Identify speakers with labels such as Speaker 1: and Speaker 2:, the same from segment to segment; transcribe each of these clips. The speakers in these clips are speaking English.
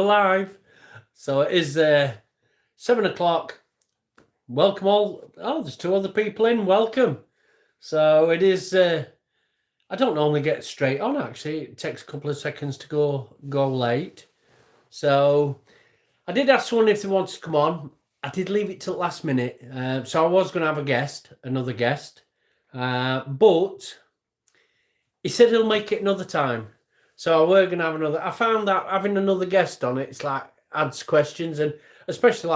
Speaker 1: live. So it is 7 o'clock. Welcome all. Oh, there's 2 other people in. Welcome. So it is. I don't normally get straight on. Actually, it takes a couple of seconds to go late. So I did ask someone if they wanted to come on. I did leave it till last minute. So I was going to have another guest, but he said he'll make it another time. So we're going to have another. I found that having another guest on it's like adds questions, and especially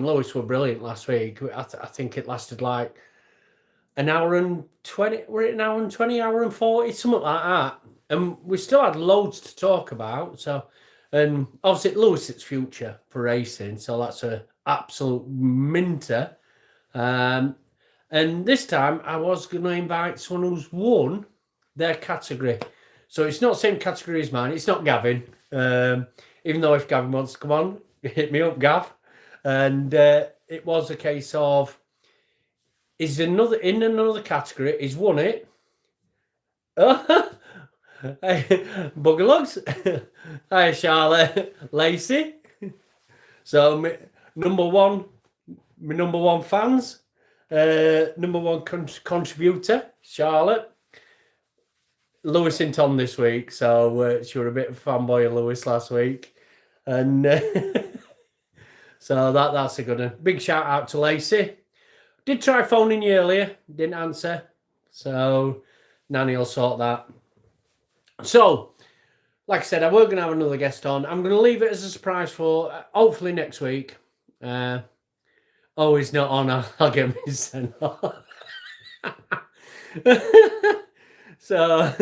Speaker 1: Lewis were brilliant last week. I think it lasted like an hour and 20. Were it an hour and 20, hour and 40, something like that? And we still had loads to talk about. So, and obviously Lewis's future for racing. So that's a absolute minter. And this time I was going to invite someone who's won their category. So it's not the same category as mine. It's not Gavin. Even though if Gavin wants to come on, hit me up, Gav. And it was a case of in another category. He's won it. Bugger lugs. Hi, Charlotte, Lacey. So my number one fans, number one contributor, Charlotte. Lewis and Tom this week, so she were a bit of a fanboy of Lewis last week, and so that's a good one. Big shout out to Lacey. Did try phoning you earlier, didn't answer, so Nanny will sort that. So, like I said, I were going to have another guest on. I'm going to leave it as a surprise for hopefully next week. He's not on. I'll get me sent off. So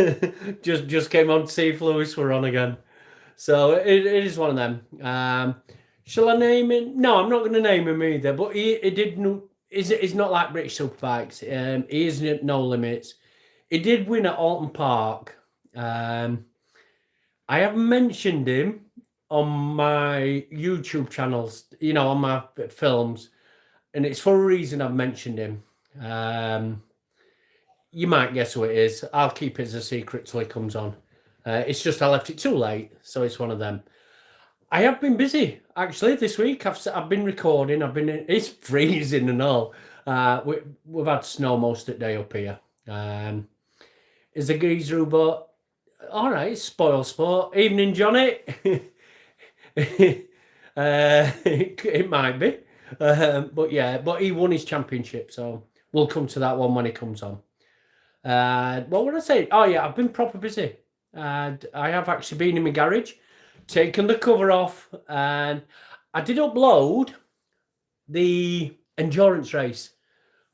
Speaker 1: just came on to see if Lewis were on again. So it is one of them. Shall I name him? No, I'm not going to name him either. But he did. He's not like British Superbikes. He is No Limits. He did win at Oulton Park. I have mentioned him on my YouTube channels. On my films, and it's for a reason I've mentioned him. You might guess who it is. I'll keep it as a secret till he comes on. It's just I left it too late, so it's one of them. I have been busy, actually, this week. I've been recording. It's freezing and all. We've had snow most of the day up here. Is the geezer but all right, spoil sport. Evening, Johnny. It might be. But he won his championship, so we'll come to that one when he comes on. What would I say? Oh yeah, I've been proper busy. I have actually been in my garage, taken the cover off, and I did upload the endurance race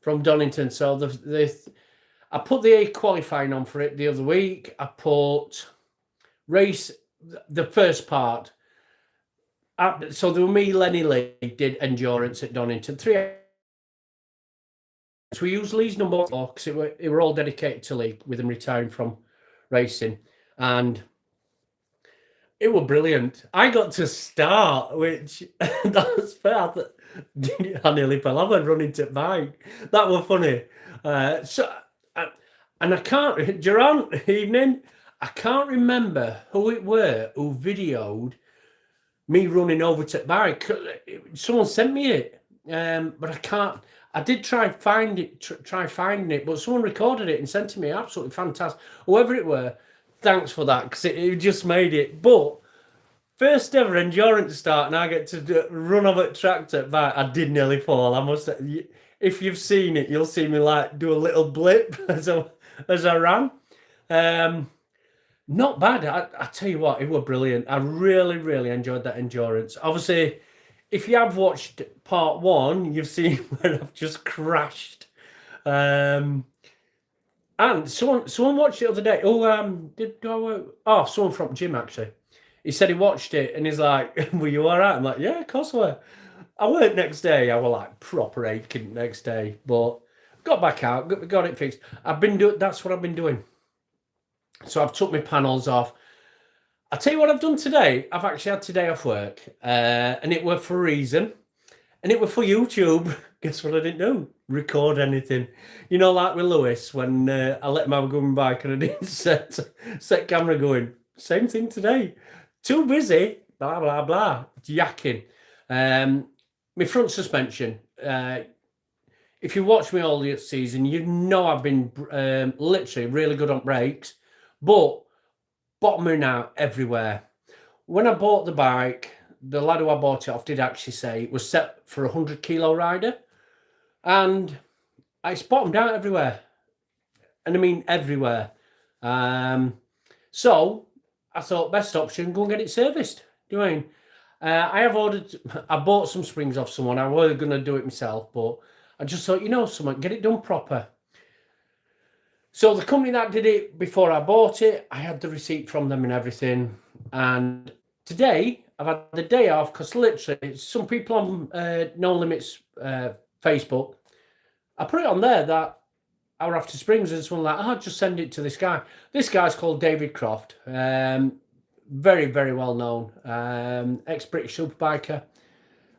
Speaker 1: from Donnington. So I put the qualifying on for it the other week. I put race the first part. So there were me, Lenny Lee did endurance at Donnington. 3 hours. We used Lee's number 4 because it were all dedicated to Lee with him retiring from racing, and it were brilliant. I got to start, which that's fair. I nearly fell off and run into the bike. That was funny. And I can't. Durant, evening. I can't remember who it were who videoed me running over to the bike. Someone sent me it, but I can't. I did try finding it, but someone recorded it and sent it to me. Absolutely fantastic. Whoever it were, thanks for that, because it just made it. But first ever endurance start, and I get to run over the tractor back. I did nearly fall. I must. If you've seen it, you'll see me like do a little blip as I ran. Not bad. I tell you what, it was brilliant. I really, really enjoyed that endurance. Obviously, if you have watched part 1, you've seen where I've just crashed. And someone watched it the other day. Someone from Jim actually. He said he watched it and he's like, "Were you all right?" I'm like, "Yeah, of course I were." I weren't next day. I was like proper aching next day, but got back out, got it fixed. That's what I've been doing. So I've took my panels off. I'll tell you what I've done today. I've actually had today off work, and it were for a reason, and it were for YouTube. Guess what I didn't do? Record anything. Like with Lewis, when I let him have a going bike and I didn't set camera going. Same thing today. Too busy blah, blah, blah. Yakking. My front suspension. If you watch me all the season, you know I've been literally really good on brakes, but bottoming out everywhere. When I bought the bike, the lad who I bought it off did actually say it was set for a 100-kilo rider, and it's bottomed out everywhere. And I mean everywhere. So I thought best option, go and get it serviced. Do you know what I mean? I bought some springs off someone. I was going to do it myself, but I just thought, you know something, get it done proper. So the company that did it before I bought it, I had the receipt from them and everything. And today, I've had the day off because literally some people on No Limits Facebook, I put it on there that hour after springs and someone like, oh, just send it to this guy. This guy's called David Croft. Very, very well known. Ex-British superbiker.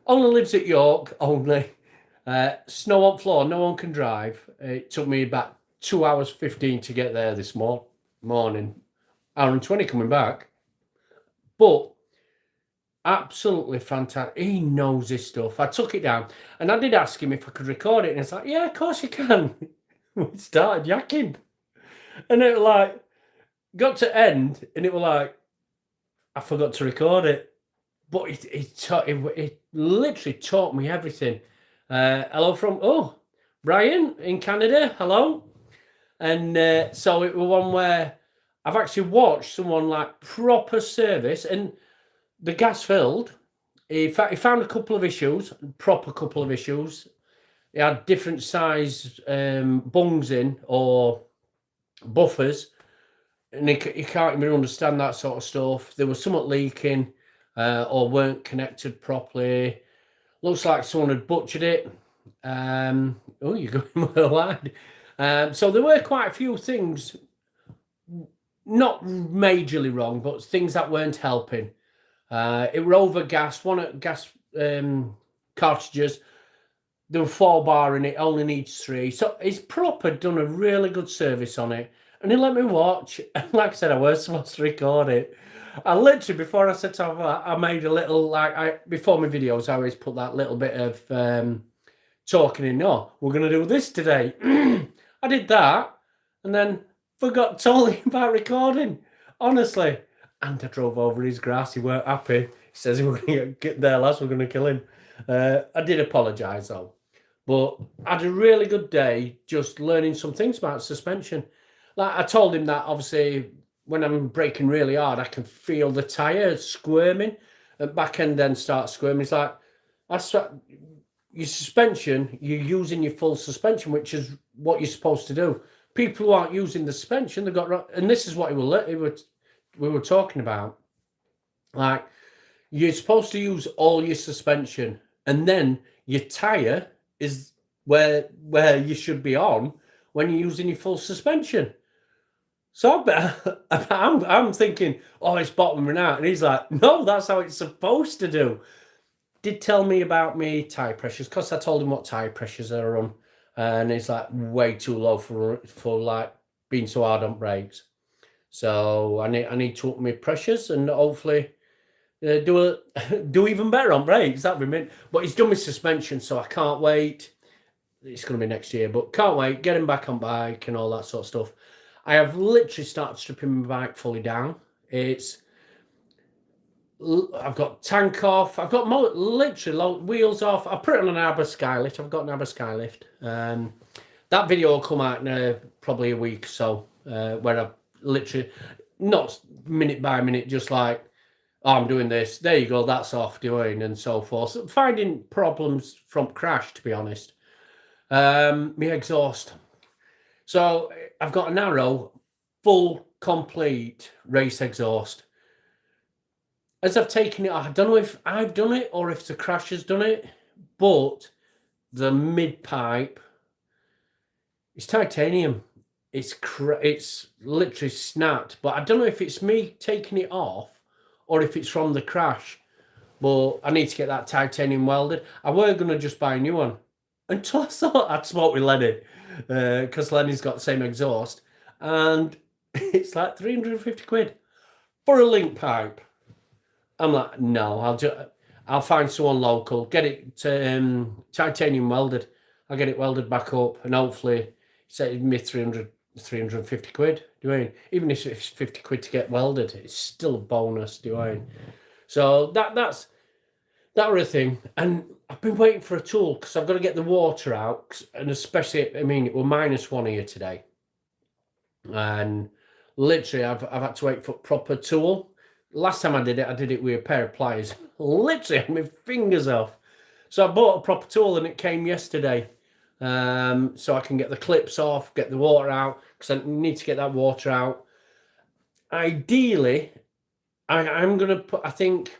Speaker 1: Only lives at York, only. Snow on floor, no one can drive. It took me about 2 hours 15 to get there this morning. Hour and 20 coming back. But absolutely fantastic. He knows his stuff. I took it down and I did ask him if I could record it. And it's like, yeah, of course you can. We started yakking. And it like got to end and it was like, I forgot to record it. But it literally taught me everything. Hello from, Brian in Canada. Hello. And so it was one where I've actually watched someone like proper service and the gas filled. He found a couple of issues, proper couple of issues. He had different size bungs in or buffers. And he can't even understand that sort of stuff. There was something leaking or weren't connected properly. Looks like someone had butchered it. You're going well wide. So there were quite a few things, not majorly wrong, but things that weren't helping. It were over gas. One at gas cartridges. There were 4 bar in it. Only needs 3. So he's proper done a really good service on it. And he let me watch. And like I said, I was supposed to record it. I literally, before I set off, I made a little, before my videos, I always put that little bit of talking in. No, we're going to do this today. I did that and then forgot totally about recording, honestly. And I drove over his grass. He weren't happy. He says, we're going to get there, lads. We're going to kill him. I did apologise, though. But I had a really good day just learning some things about suspension. Like I told him that obviously when I'm braking really hard, I can feel the tyre squirming and back end then start squirming. It's like, that's what, your suspension, you're using your full suspension, which is what you're supposed to do. People who aren't using the suspension, they've got, and this is what we were talking about. Like, you're supposed to use all your suspension and then your tyre is where you should be on when you're using your full suspension. So I'm thinking, it's bottoming out. And he's like, no, that's how it's supposed to do. Did tell me about me tyre pressures because I told him what tyre pressures are on. And it's like way too low for like being so hard on brakes. So I need to up my pressures and hopefully do even better on brakes. That'd be mint. But he's done my suspension, so I can't wait. It's going to be next year, but can't wait. Get him back on bike and all that sort of stuff. I have literally started stripping my bike fully down. I've got tank off. I've got literally wheels off. I put it on an Aber Skylift. I've got an Aber Skylift. That video will come out in probably a week or so, where I literally, not minute by minute, just like, I'm doing this. There you go. That's off doing and so forth. So finding problems from crash, to be honest. My exhaust. So I've got a narrow, full, complete race exhaust. As I've taken it, I don't know if I've done it or if the crash has done it, but the mid pipe is titanium. It's literally snapped, but I don't know if it's me taking it off or if it's from the crash. But I need to get that titanium welded. I were going to just buy a new one until I thought I'd spoke with Lenny, because Lenny's got the same exhaust, and it's like 350 quid for a link pipe. I'm like, no, I'll find someone local, get it titanium welded. I'll get it welded back up, and hopefully save me 350 quid. Do you mean? Even if it's 50 quid to get welded, it's still a bonus. Do you mean? So that's that were a thing. And I've been waiting for a tool because I've got to get the water out, and especially, I mean, it was -1 here today, and literally I've had to wait for proper tool. Last time I did it with a pair of pliers. Literally had my fingers off. So I bought a proper tool and it came yesterday. So I can get the clips off, get the water out, because I need to get that water out. Ideally, I'm going to put, I think,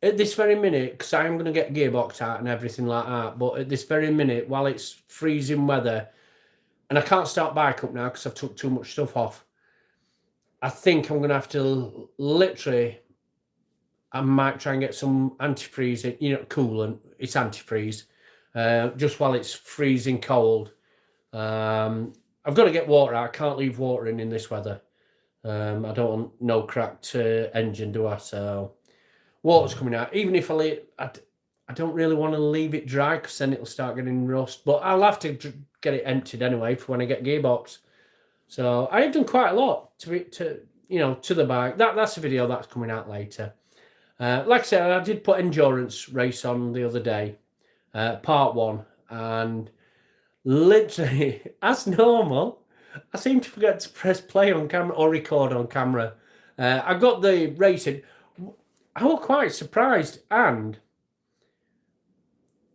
Speaker 1: at this very minute, because I'm going to get gearbox out and everything like that, but at this very minute, while it's freezing weather, and I can't start bike up now because I've took too much stuff off, I think I'm going to have to literally, I might try and get some antifreeze, coolant. It's antifreeze, just while it's freezing cold. I've got to get water out. I can't leave water in this weather. I don't want no cracked engine, do I? So water's coming out. Even if I don't really want to leave it dry because then it'll start getting rust. But I'll have to get it emptied anyway for when I get gearbox. So I've done quite a lot to the bike. That's a video that's coming out later. Like I said, I did put endurance race on the other day, part 1, and literally, as normal, I seem to forget to press play on camera or record on camera. I got the racing. I was quite surprised, and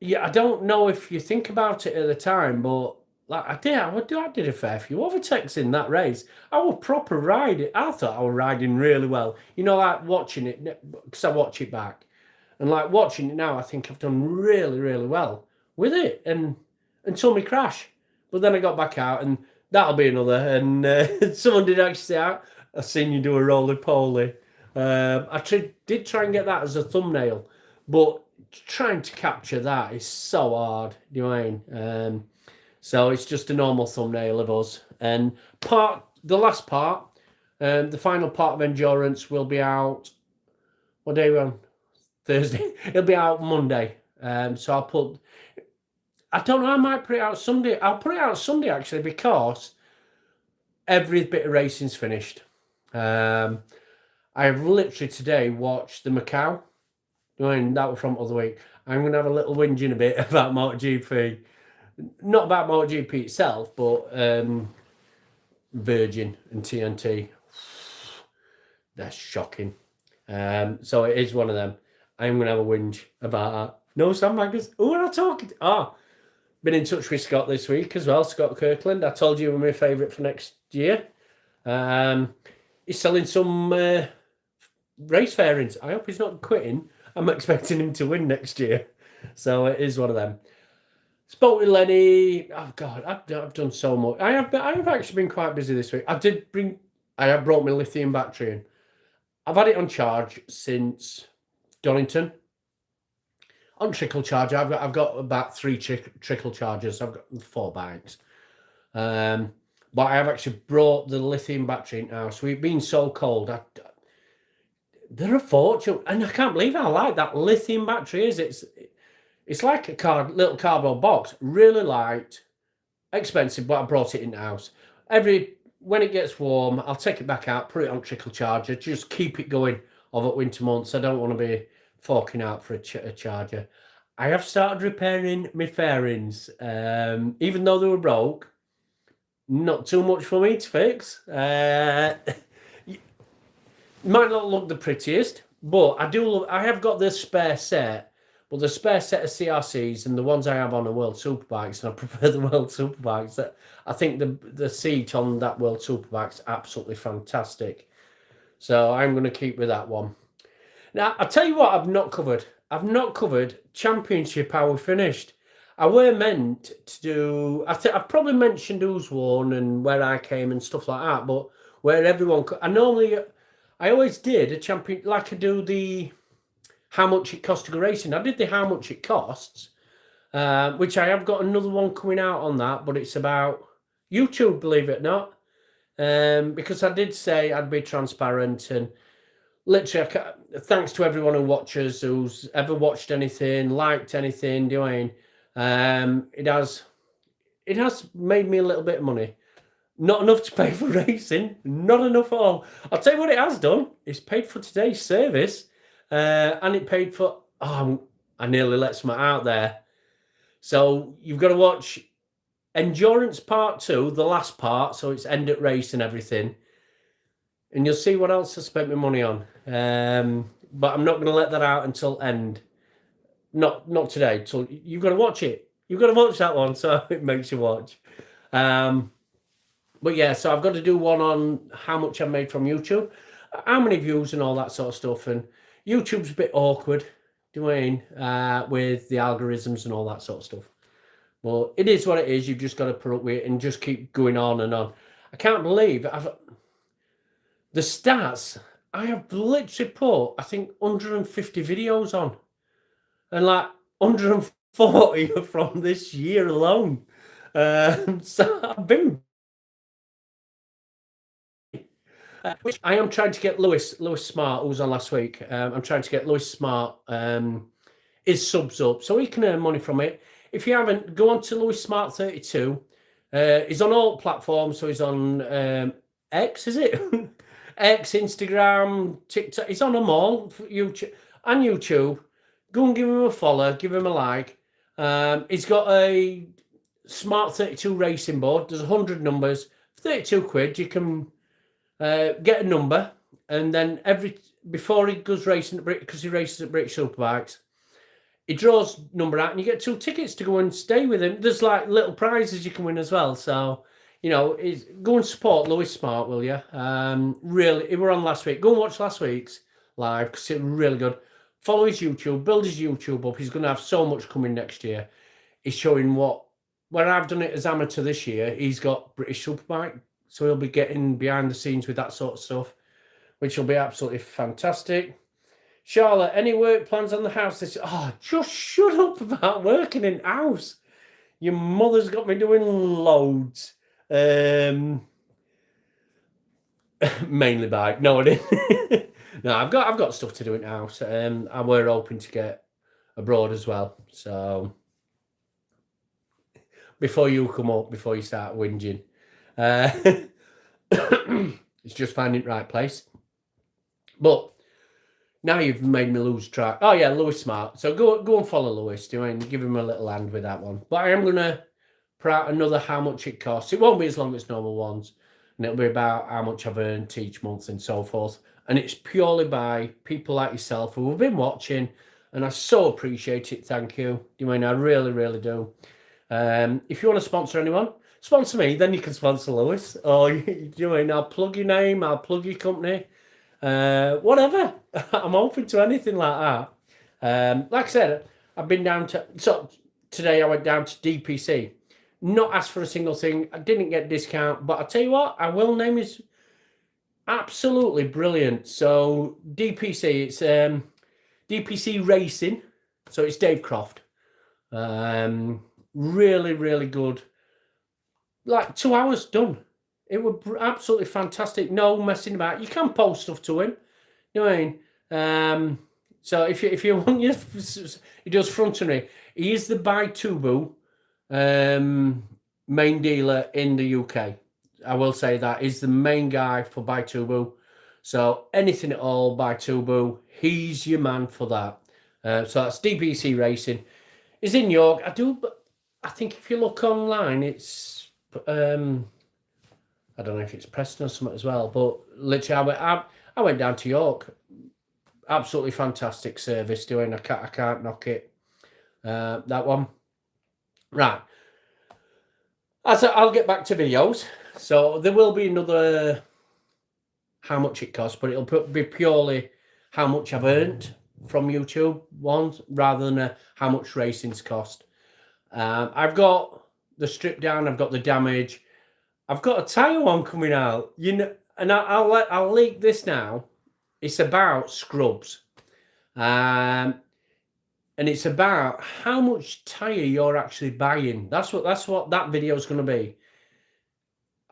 Speaker 1: yeah, I don't know if you think about it at the time, but like I did a fair few overtakes in that race. I was proper riding. I thought I was riding really well. Like watching it, because I watch it back, and like watching it now, I think I've done really, really well with it, and until me crash. But then I got back out, and that'll be another. And someone did actually say, "I've seen you do a roly-poly." I did try and get that as a thumbnail, but trying to capture that is so hard. Do you know what I mean? So it's just a normal thumbnail of us. And the last part, the final part of endurance will be out. What day are we on? Thursday. It'll be out Monday. So I don't know, I might put it out Sunday. I'll put it out Sunday actually, because every bit of racing's finished. I have literally today watched the Macau. I mean, that was from the other week. I'm going to have a little whinge in a bit about MotoGP. Not about MotoGP itself, but Virgin and TNT. They're shocking. So it is one of them. I'm going to have a whinge about that. No sandbaggers. Who am I talking to? Been in touch with Scott this week as well, Scott Kirkland. I told you he was my favourite for next year. He's selling some race fairings. I hope he's not quitting. I'm expecting him to win next year. So it is one of them. Spoke with Lenny. Oh God, I've done so much. I have actually been quite busy this week. I have brought my lithium battery in. I've had it on charge since Donnington. On trickle charge, I've got about 3 trickle chargers. I've got 4 bikes. But I have actually brought the lithium battery in now. So we've been so cold. They're a fortune, and I can't believe how light that lithium battery is. It's like a little cardboard box, really light, expensive, but I brought it in the house. When it gets warm, I'll take it back out, put it on trickle charger, just keep it going over winter months. I don't want to be forking out for a charger. I have started repairing my fairings, even though they were broke. Not too much for me to fix. Might not look the prettiest, but I have got the spare set, but the spare set of CRCs and the ones I have on the World Superbikes, and I prefer the World Superbikes. That I think the seat on that World Superbike's absolutely fantastic. So I'm going to keep with that one. Now, I'll tell you what I've not covered. I've not covered Championship, how we finished. I were meant to do... I've probably mentioned who's won and where I came and stuff like that, but where everyone... I always did a champion, like I do the how much it costs to go racing. I did the how much it costs, which I have got another one coming out on that, but it's about YouTube, believe it or not. Because I did say I'd be transparent, and literally, thanks to everyone who watches, who's ever watched anything, liked anything, doing. It has made me a little bit of money. Not enough to pay for racing, not enough at all. I'll tell you what it has done. It's paid for today's service, and it paid for. Oh, I nearly let some out there. So you've got to watch Endurance Part 2, the last part. So it's end at race and everything, and you'll see what else I spent my money on. But I'm not going to let that out until end. Not today. Till you've got to watch it. You've got to watch that one, so it makes you watch. But yeah, so I've got to do one on how much I made from YouTube, how many views and all that sort of stuff. And YouTube's a bit awkward, doing with the algorithms and all that sort of stuff. Well, it is what it is. You've just got to put up with it and just keep going on and on. I can't believe the stats. I have literally put, I think, 150 videos on, and like 140 are from this year alone. So I've been. Which I am trying to get Lewis Smart, who was on last week. I'm trying to get Lewis Smart his subs up so he can earn money from it. If you haven't, go on to Lewis Smart 32. He's on all platforms, so he's on X, is it? X, Instagram, TikTok. He's on them all, YouTube and YouTube. Go and give him a follow, give him a like. He's got a Smart 32 racing board. There's 100 numbers, 32 quid. You can get a number, and then before he goes racing because he races at British Superbikes, he draws number out, and you get 2 tickets to go and stay with him. There's like little prizes you can win as well. So go and support Lewis Smart, will you? Really, we were on last week. Go and watch last week's live because it's really good. Follow his YouTube, build his YouTube up. He's going to have so much coming next year. He's showing where I've done it as amateur this year. He's got British Superbike. So he'll be getting behind the scenes with that sort of stuff, which will be absolutely fantastic. Charlotte, any work plans on the house? Just shut up about working in house. Your mother's got me doing loads. Mainly bike. No, I didn't. No, I've got stuff to do in house. And we're hoping to get abroad as well. So before you come up, before you start whinging. It's just finding the right place. But now you've made me lose track. Oh yeah, Lewis Smart. So go and follow Lewis. Give him a little hand with that one. But I am gonna put out another how much it costs. It won't be as long as normal ones, and it'll be about how much I've earned each month and so forth. And it's purely by people like yourself who have been watching, and I so appreciate it. Thank you. I really, really do. If you want to sponsor anyone, sponsor me, then you can sponsor Lewis. Or I'll plug your name, I'll plug your company, whatever. I'm open to anything like that. Like I said, I've been down to. So today I went down to DPC, not asked for a single thing. I didn't get a discount, but I tell you what, I will name is absolutely brilliant. So DPC, it's DPC Racing. So it's Dave Croft. Really, really good. Like 2 hours done. It was absolutely fantastic. No messing about. You can post stuff to him. You know what I mean? So if you want, he does frontery. He is the Baitubu main dealer in the UK. I will say that he's the main guy for Baitubu. So anything at all Baitubu, he's your man for that. So that's DPC Racing. He's in York. I think if you look online, it's I don't know if it's Preston or something as well, but literally I went down to York. Absolutely fantastic service doing. I can't knock it. That one. Right. I'll get back to videos. So there will be another how much it costs, but it'll be purely how much I've earned from YouTube ones rather than how much racing's cost. I've got the strip down, I've got the damage, I've got a tyre one coming out, and I'll leak this now. It's about scrubs, and it's about how much tyre you're actually buying. That's what that video is going to be.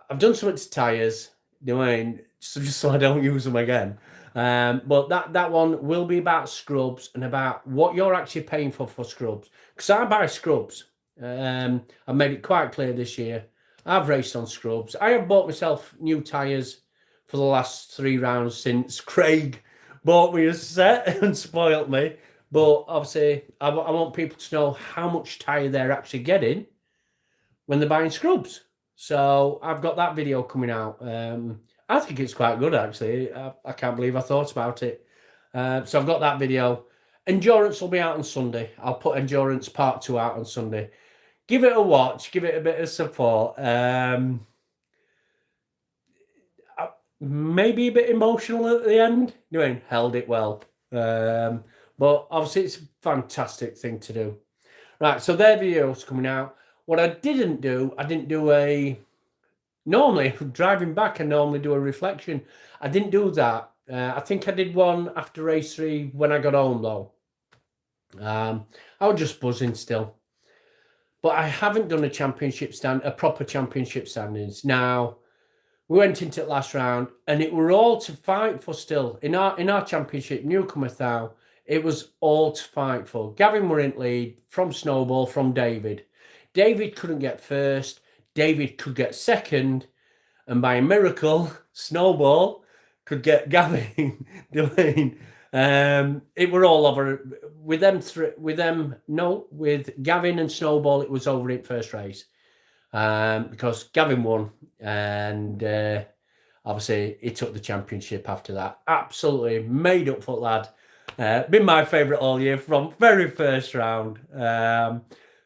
Speaker 1: I've done something to tyres, just so I don't use them again. But that one will be about scrubs and about what you're actually paying for scrubs. Because I buy scrubs. I've made it quite clear this year. I've raced on scrubs. I have bought myself new tyres for the last 3 rounds since Craig bought me a set and spoilt me. But obviously, I want people to know how much tyre they're actually getting when they're buying scrubs. So I've got that video coming out. I think it's quite good, actually. I can't believe I thought about it. So I've got that video. Endurance will be out on Sunday. I'll put Endurance Part 2 out on Sunday. Give it a watch. Give it a bit of support. Maybe a bit emotional at the end. Anyway, held it well. But obviously, it's a fantastic thing to do. Right, so their video's coming out. What I didn't do a... Normally, driving back, I normally do a reflection. I didn't do that. I think I did one after race 3 when I got home, though. I was just buzzing still. But I haven't done a proper championship standings. Now, we went into the last round, and it were all to fight for still. In our championship, Newcomer Thou, it was all to fight for. Gavin were in lead from Snowball, from David. David couldn't get first. David could get second. And by a miracle, Snowball could get Gavin. It were all over. With Gavin and Snowball, it was over in first race. Because Gavin won. And obviously, he took the championship after that. Absolutely made up foot lad. Been my favourite all year from very first round.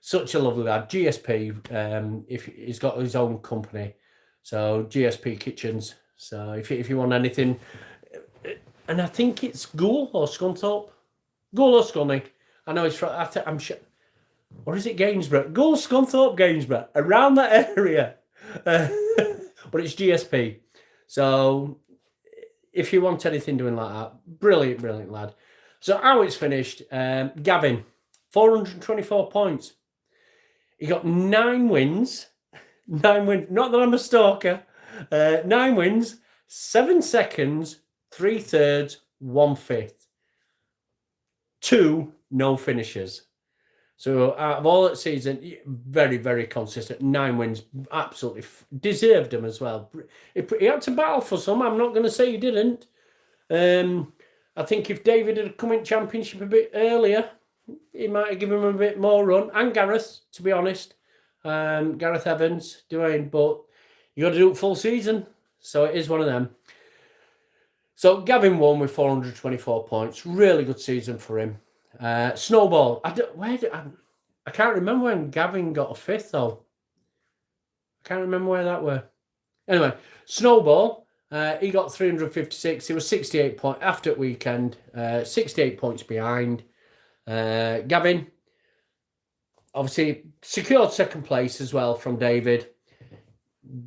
Speaker 1: Such a lovely lad. GSP, if he's got his own company. So GSP Kitchens. So if you want anything, and I think it's Goole or Scunthorpe. Goole or Scunny. I know it's from, I'm sure. Or is it Gainsborough? Goole, Scunthorpe, Gainsborough. Around that area. But it's GSP. So if you want anything doing like that, brilliant, brilliant lad. So how it's finished, Gavin, 424 points. He got 9 wins. 9 wins. Not that I'm a stalker. 9 wins, 7 seconds, 3 thirds, 1 fifth. 2 no finishes. So out of all that season, very, very consistent. 9 wins, absolutely deserved them as well. He had to battle for some. I'm not going to say he didn't. I think if David had come in championship a bit earlier, he might have given him a bit more run. And Gareth, to be honest. Gareth Evans, Dwayne. But you got to do it full season. So it is one of them. So Gavin won with 424 points. Really good season for him. Snowball. I can't remember when Gavin got a 5th, though. I can't remember where that were. Anyway, Snowball. He got 356. He was 68 points after the weekend. 68 points behind. Gavin, obviously, secured second place as well from David.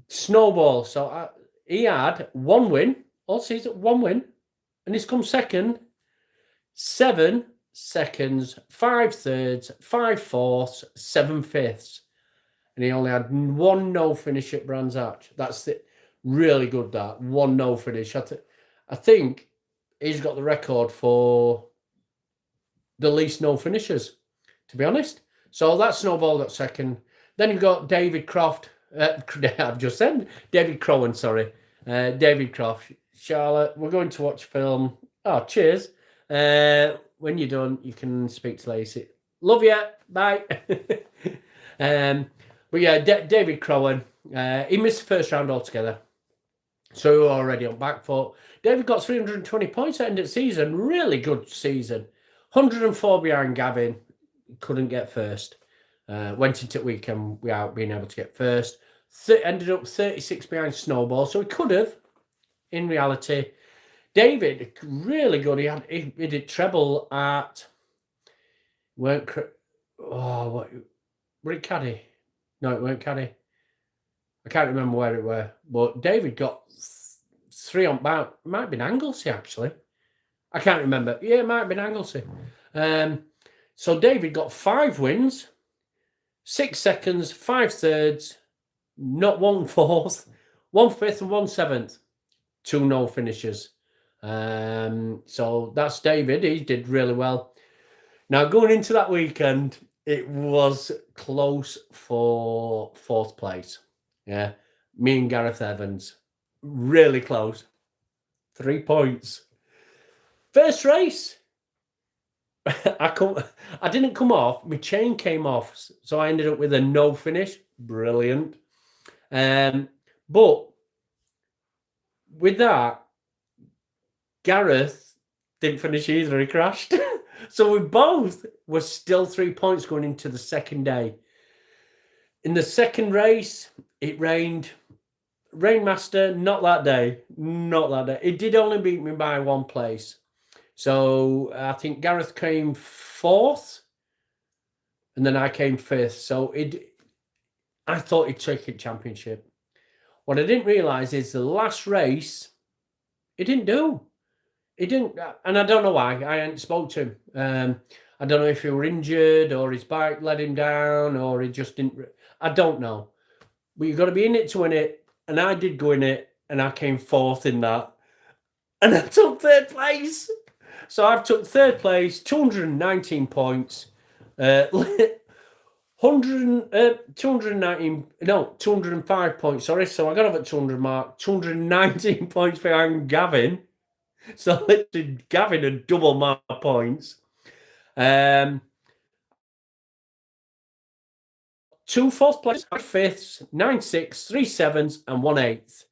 Speaker 1: Snowball. So he had 1 win all season, 1 win. And he's come second. 7 seconds, 5 thirds, 5 fourths, 7 fifths. And he only had 1 no finish at Brands Hatch. That's really good, that. 1 no finish. I think he's got the record for the least no finishes, to be honest. So that Snowball got second. Then you've got David Croft. I've just said David Crowan, sorry. David Croft. Charlotte, we're going to watch film. Oh, cheers. When you're done, you can speak to Lacey. Love you. Bye. But yeah, David Crowan, he missed the first round altogether. So we're already on back foot. David got 320 points at the end of the season. Really good season. 104 behind Gavin. Couldn't get first. Went into the weekend without being able to get first. Ended up 36 behind Snowball. So he could have, in reality. David, really good. He did treble at... Were it Caddy? No, it weren't Caddy. I can't remember where it were. But David got 3 on bout. It might have been Anglesey, actually. I can't remember. Yeah, it might have been Anglesey. So David got 5 wins, 6 seconds, 5 thirds, not 1 fourth, 1 fifth and 1 seventh. 2 no finishes. So that's David. He did really well. Now, going into that weekend, it was close for 4th place. Yeah. Me and Gareth Evans. Really close. 3 points. First race. I didn't come off. My chain came off. So I ended up with a no finish. Brilliant. But with that, Gareth didn't finish either. He crashed. So we both were still 3 points going into the second day. In the second race, it rained. Rainmaster, not that day. Not that day. It did only beat me by 1 place. So I think Gareth came 4th. And then I came 5th. So I thought he'd take it championship. What I didn't realise is the last race, it didn't do. It didn't, and I don't know why. I hadn't spoke to him. I don't know if he were injured or his bike let him down or he just didn't. I don't know. But you've got to be in it to win it. And I did go in it and I came 4th in that. And I took 3rd place. So I've took 3rd place, 219 points. 205 points, sorry. So I got up at 200 mark, 219 points behind Gavin. So literally Gavin had double my points. 2 4th place, 5 5ths, 9 6, 3 7s, and 1 8th.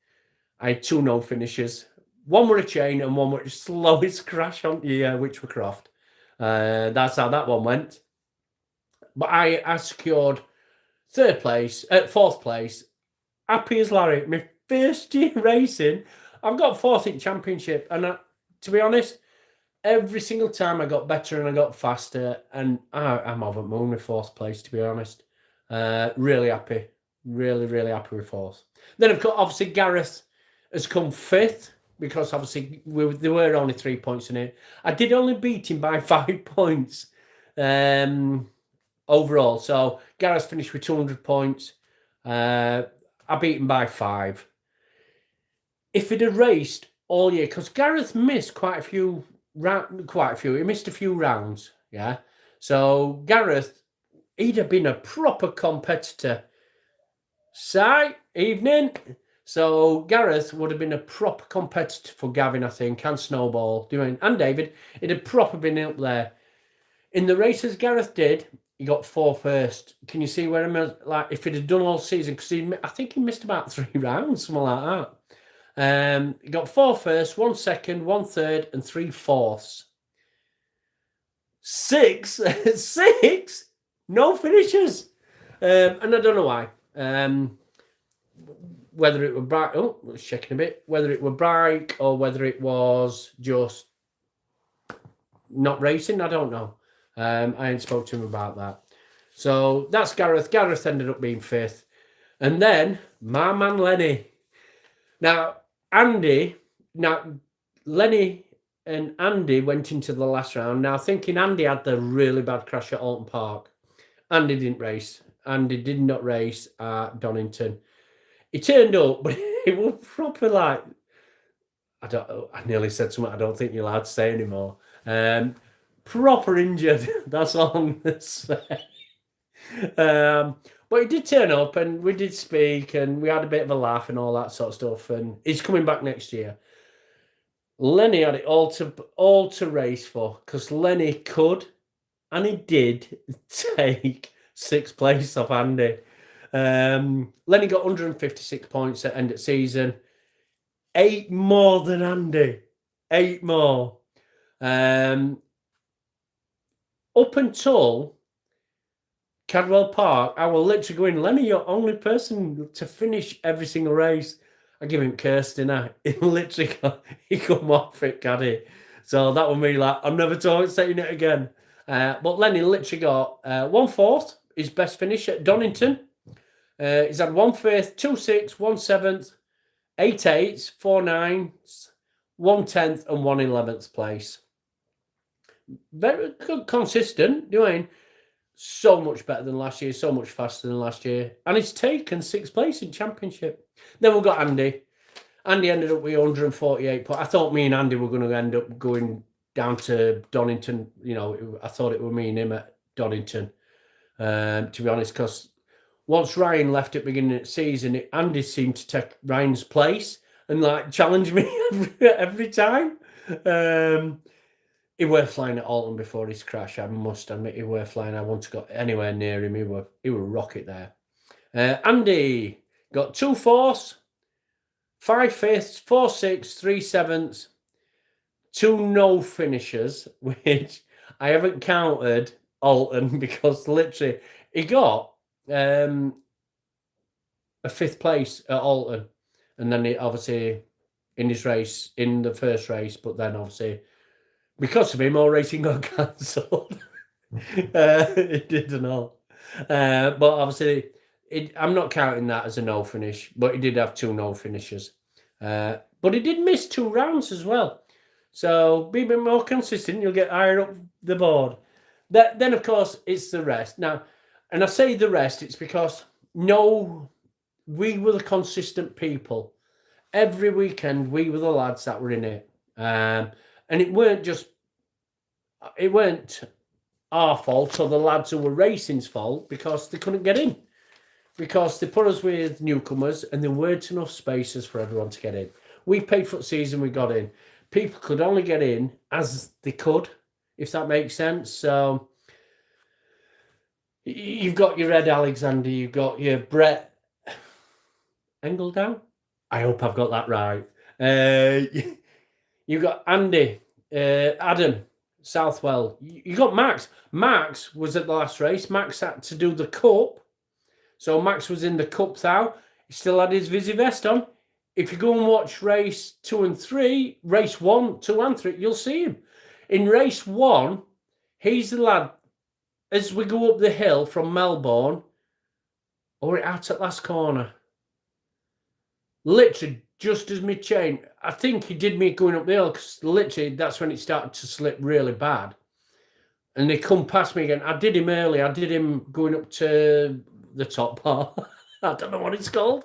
Speaker 1: I had 2 no finishes. One were a chain and one were the slowest crash on the Witchcraft. That's how that one went. But I secured 3rd place, 4th place. Happy as Larry. My first year racing, I've got 4th in championship. And to be honest, every single time I got better and I got faster. And I'm over the moon with 4th place, to be honest. Really happy. Really, really happy with 4th. Then I've got, obviously, Gareth has come 5th. Because obviously there were only 3 points in it. I did only beat him by 5 points overall. So Gareth finished with 200 points. I beat him by 5. If he'd have raced all year, because Gareth missed quite a few. He missed a few rounds. Yeah. So Gareth, he'd have been a proper competitor. Evening. So Gareth would have been a proper competitor for Gavin, I think, and Snowball and David. It had proper been up there. In the races Gareth did, he got 4 first. Can you see where I'm like? If he'd have done all season, because I think he missed about 3 rounds, something like that. He got 4 first, 1 second, 1 third, and 3 fourths. 6, 6, no finishes, and I don't know why. Whether it were bike, checking a bit, whether it were bike or whether it was just not racing, I don't know. I ain't spoke to him about that. So that's Gareth. Gareth ended up being 5th. And then my man Lenny. Now, Lenny and Andy went into the last round. Now, thinking Andy had the really bad crash at Oulton Park. Andy didn't race. Andy did not race at Donnington. He turned up, but he was proper like, I nearly said something I don't think you're allowed to say anymore. Proper injured. That's all I'm going to say. But he did turn up and we did speak and we had a bit of a laugh and all that sort of stuff. And he's coming back next year. Lenny had it all to race for because Lenny could and he did take 6th place off Andy. Lenny got 156 points at end of season. 8 more than Andy. 8 more. Up until Cadwell Park, I will literally go in, Lenny, you're only person to finish every single race. I give him curse, didn't I? He literally he come off it, caddy. So that would mean like, I'm never saying it again. But Lenny literally got 1 4th, his best finish at Donnington. He's had 1 5th, 2 6, 1 7th, 8 8s, 4 9s, 1 10th, and 1 11th place. Very good, consistent, doing so much better than last year, so much faster than last year. And he's taken 6th place in championship. Then we've got Andy. Andy ended up with 148 points. I thought me and Andy were going to end up going down to Donnington. You know, I thought it were me and him at Donnington, to be honest, because once Ryan left at the beginning of the season, Andy seemed to take Ryan's place and like challenge me every time. He were flying at Oulton before his crash. I must admit, he were flying. I wouldn't have got anywhere near him. He were rocket there. Andy got 2 fourths, 5 fifths, 4 sixths, 3 sevenths, 2 no finishers, which I haven't counted Oulton because literally he got a 5th place at Oulton, and then he obviously in his race in the first race, but then obviously because of him all racing got cancelled. It did and all, but obviously I'm not counting that as a no finish, but he did have 2 no finishes, but he did miss 2 rounds as well, so be a bit more consistent, you'll get higher up the board. Then of course it's the rest now. And I say the rest, it's because we were the consistent people. Every weekend, we were the lads that were in it. And it weren't our fault or the lads who were racing's fault because they couldn't get in. Because they put us with newcomers and there weren't enough spaces for everyone to get in. We paid for the season, we got in. People could only get in as they could, if that makes sense. So you've got your Ed Alexander, you've got your Brett Engeldown. I hope I've got that right. You've got Andy, Adam, Southwell. You got Max. Max was at the last race. Max had to do the cup. So Max was in the cup now. He still had his Visi vest on. If you go and watch race 2 and 3, race 1, 2 and 3, you'll see him. In race 1, he's the lad. As we go up the hill from Melbourne, or out at last corner, literally just as me chain, I think he did me going up the hill because literally that's when it started to slip really bad. And they come past me again. I did him early. I did him going up to the top part. I don't know what it's called.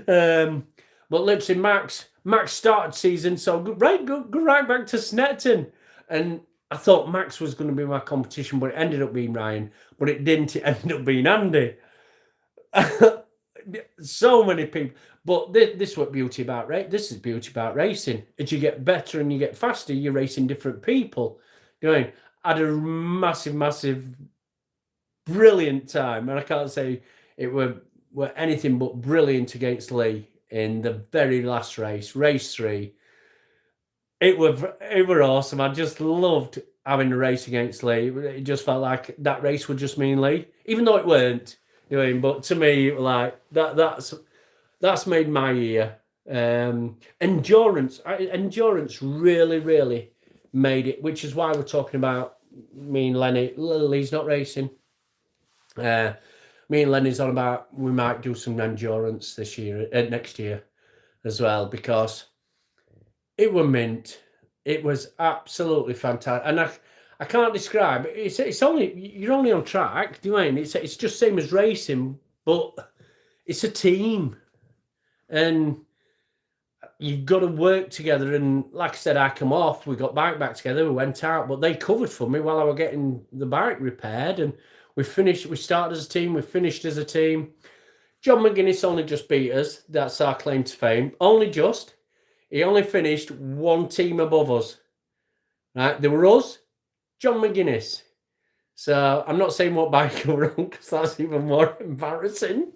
Speaker 1: But literally Max started season, so go right back to Snetton. And I thought Max was going to be my competition, but it ended up being Ryan. But it didn't. It ended up being Andy. So many people. But this is what beauty about this is beauty about racing. As you get better and you get faster, you're racing different people. You know, I had a massive, brilliant time, and I can't say it were anything but brilliant against Lee in the very last race, race 3. It were awesome. I just loved having a race against Lee. It just felt like that race would just mean Lee, even though it weren't. You know, but to me, like that's made my year. Endurance really made it, which is why we're talking about me and Lenny. Lee's not racing. Me and Lenny's on about we might do some endurance this year, next year as well, because it were mint. It was absolutely fantastic, and I can't describe. It's only you're only on track. Do you mean it's just same as racing, but it's a team, and you've got to work together. And like I said, I come off. We got back together. We went out, but they covered for me while I was getting the bike repaired, and we finished. We started as a team. We finished as a team. John McGuinness only just beat us. That's our claim to fame. Only just. He only finished 1 team above us. Right? There were us, John McGuinness. So I'm not saying what bike we were on because that's even more embarrassing.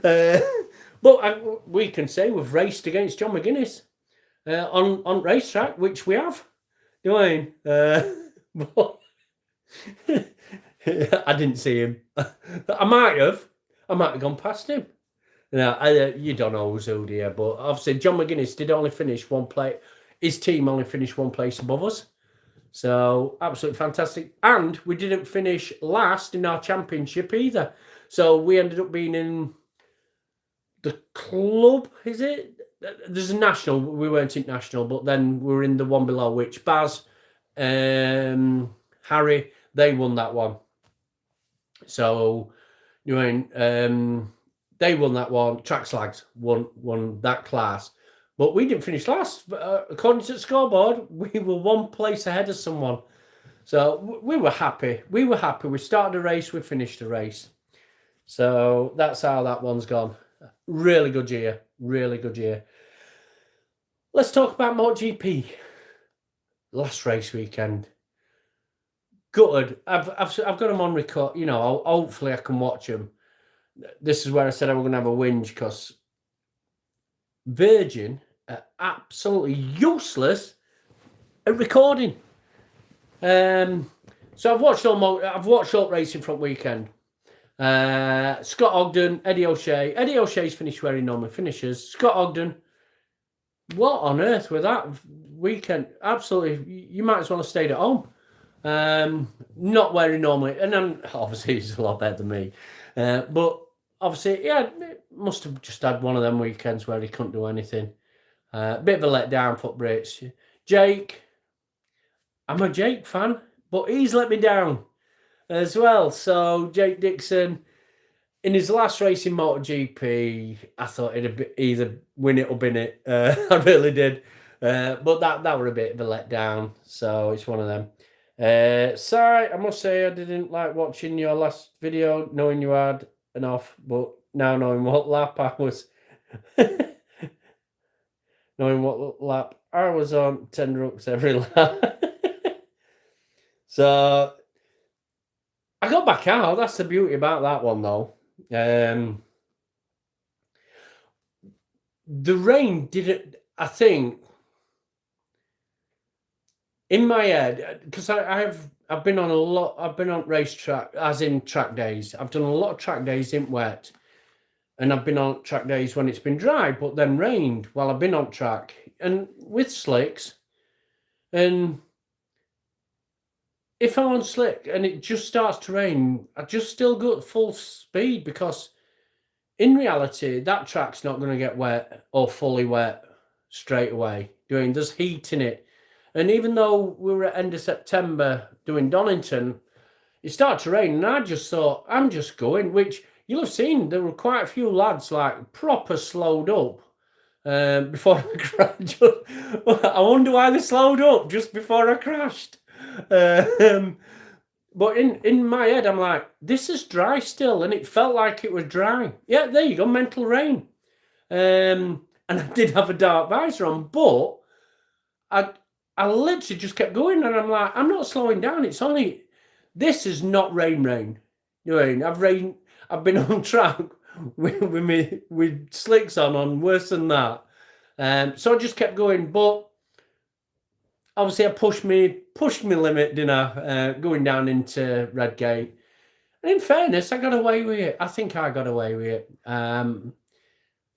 Speaker 1: But we can say we've raced against John McGuinness on racetrack, which we have. You know what I mean? I didn't see him. I might have gone past him. You don't know who's who, do you? But obviously, John McGuinness did only finish 1 place. His team only finished 1 place above us. So, absolutely fantastic. And we didn't finish last in our championship either. So, we ended up being in the club, is it? There's a national. We weren't in national, but then we were in the one below, which Baz, Harry, they won that one. So, you know, they won that one. Track Slags won that class. But we didn't finish last. According to the scoreboard, we were one place ahead of someone. So we were happy. We were happy. We started a race, we finished a race. So that's how that one's gone. Really good year. Really good year. Let's talk about MotoGP. Last race weekend. Good. I've got them on record. You know, hopefully I can watch them. This is where I said I was going to have a whinge because Virgin are absolutely useless at recording. So I've watched all racing from weekend. Scott Ogden, Eddie O'Shea. Eddie O'Shea's finished where he normally finishes. Scott Ogden, what on earth with that weekend? Absolutely, you might as well have stayed at home. Not where he normally, and then obviously he's a lot better than me. But obviously, yeah, must have just had one of them weekends where he couldn't do anything. Bit of a letdown for Brits. Jake, I'm a Jake fan, but he's let me down as well. So Jake Dixon, in his last race in MotoGP, I thought it'd either win it or bin it. I really did. But that were a bit of a letdown. So it's one of them. Sorry, I must say I didn't like watching your last video, knowing you had an off, but now knowing what lap I was on 10 rooks every lap. So I got back out. That's the beauty about that one, though. The rain didn't, I think, in my head, because I've been on racetrack, as in track days. I've done a lot of track days in wet, and I've been on track days when it's been dry, but then rained while I've been on track, and with slicks. And if I'm on slick and it just starts to rain, I just still go at full speed, because in reality, that track's not going to get wet or fully wet straight away. There's heat in it. And even though we were at end of September doing Donnington, it started to rain, and I just thought, I'm just going, which you'll have seen, there were quite a few lads like proper slowed up before I crashed. I wonder why they slowed up just before I crashed. But in my head, I'm like, this is dry still, and it felt like it was dry. Yeah, there you go, mental rain. And I did have a dark visor on, but I literally just kept going, and I'm like, I'm not slowing down. It's only, this is not rain. You know, I've been on track with slicks on worse than that. So I just kept going, but obviously I pushed me limit, didn't I? Going down into Redgate. And in fairness, I got away with it. I think I got away with it.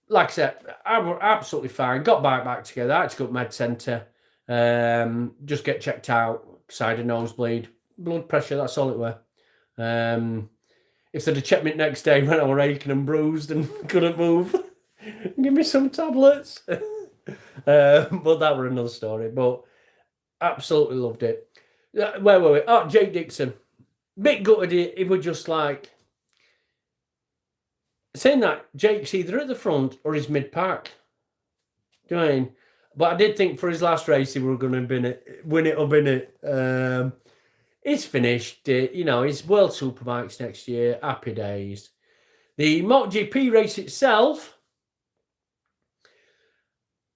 Speaker 1: Like I said, I was absolutely fine. Got back together. I had to go to med centre. Just get checked out, side of nosebleed, blood pressure, that's all it were. If they'd have checked me next day when I was aching and bruised and couldn't move, give me some tablets. But that were another story. But absolutely loved it. Where were we? Oh, Jake Dixon. Bit gutted. He was just like, saying that Jake's either at the front or he's mid-pack. Do you know what I mean? But I did think for his last race he were going to win it or bin it. He's finished. You know, he's World Superbikes next year. Happy days. The MotoGP race itself,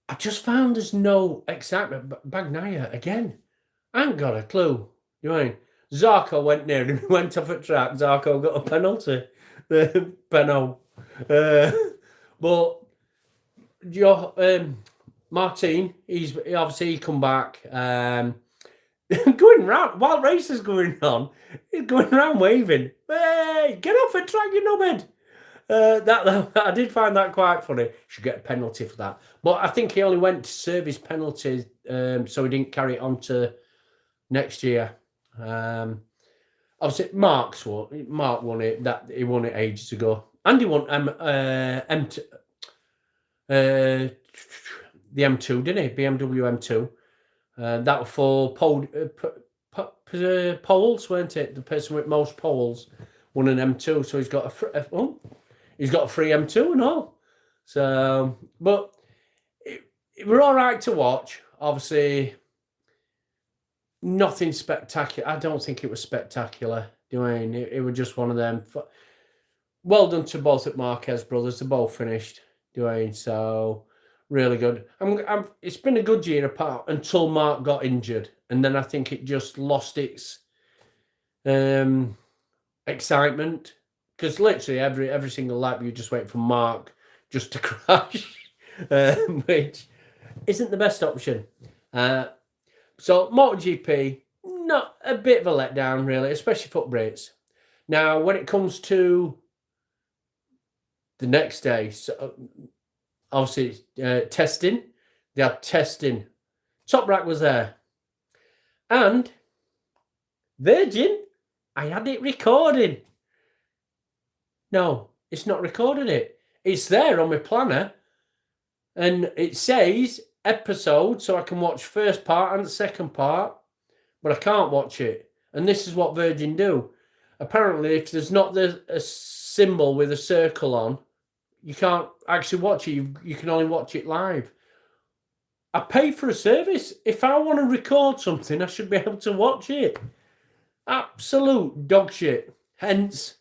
Speaker 1: I just found there's no excitement. Bagnaia, again, I ain't got a clue. You know what I mean? Zarco went near him. He went off at track. Zarco got a penalty. But Martin, he obviously come back, going round while race is going on. He's going around waving, "Hey, get off the track, you knobhead!" That I did find that quite funny. Should get a penalty for that, but I think he only went to serve his penalty, so he didn't carry it on to next year. Obviously, Mark won it. That he won it ages ago, and he won the M2, didn't he? BMW M2. That was for poles, weren't it? The person with most poles won an M2, so he's got a free M2 and all. So, but were all right to watch. Obviously, nothing spectacular. I don't think it was spectacular. It was just one of them. Well done to both at Marquez brothers. They're both finished. So really good. It's been a good year apart until Mark got injured, and then I think it just lost its excitement, because literally every single lap you just wait for Mark just to crash, which isn't the best option. So MotoGP, not a bit of a letdown really, especially foot brakes. Now when it comes to the next day, so obviously testing, they had testing. Top Rack was there, and Virgin, I had it recording. No, it's not recorded it. It's there on my planner, and it says episode, so I can watch first part and the second part, but I can't watch it. And this is what Virgin do. Apparently, if there's not a symbol with a circle on, you can't actually watch it. You can only watch it live. I pay for a service. If I want to record something, I should be able to watch it. Absolute dog shit. Hence,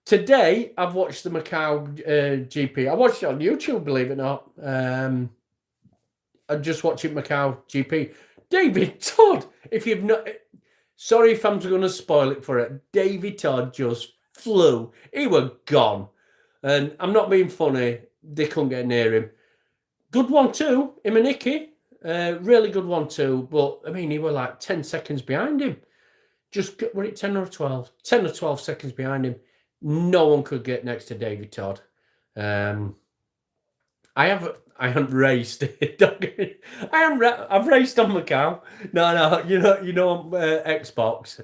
Speaker 1: today I've watched the Macau GP. I watched it on YouTube, believe it or not. I'm just watching Macau GP. David Todd, if you've not... Sorry if I'm going to spoil it for it. David Todd just flew. He was gone. And I'm not being funny. They couldn't get near him. Good one too. Him and Nicky. Really good one too. But, I mean, he were like 10 seconds behind him. Just, were it 10 or 12? 10 or 12 seconds behind him. No one could get next to David Todd. I haven't raced. I've raced on Macau. No, you know, Xbox.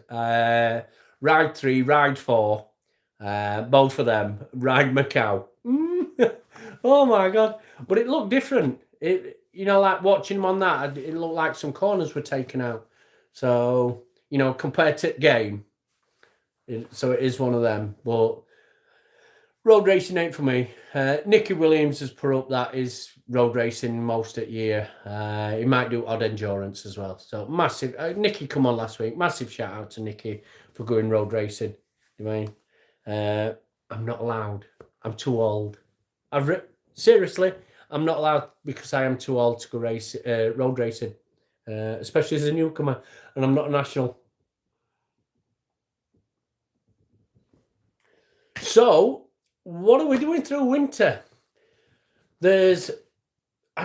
Speaker 1: Ride 3, Ride 4. Both of them. Ride Macau. Oh my God! But it looked different. Like watching them on that, it looked like some corners were taken out. So compared to game, so it is one of them. But road racing ain't for me. Nicky Williams has put up that is road racing most at year. He might do odd endurance as well. So massive. Nicky come on last week. Massive shout out to Nicky for going road racing. I'm not allowed. I'm too old. Seriously, I'm not allowed because I am too old to go road racing, especially as a newcomer, and I'm not a national. So, what are we doing through winter? I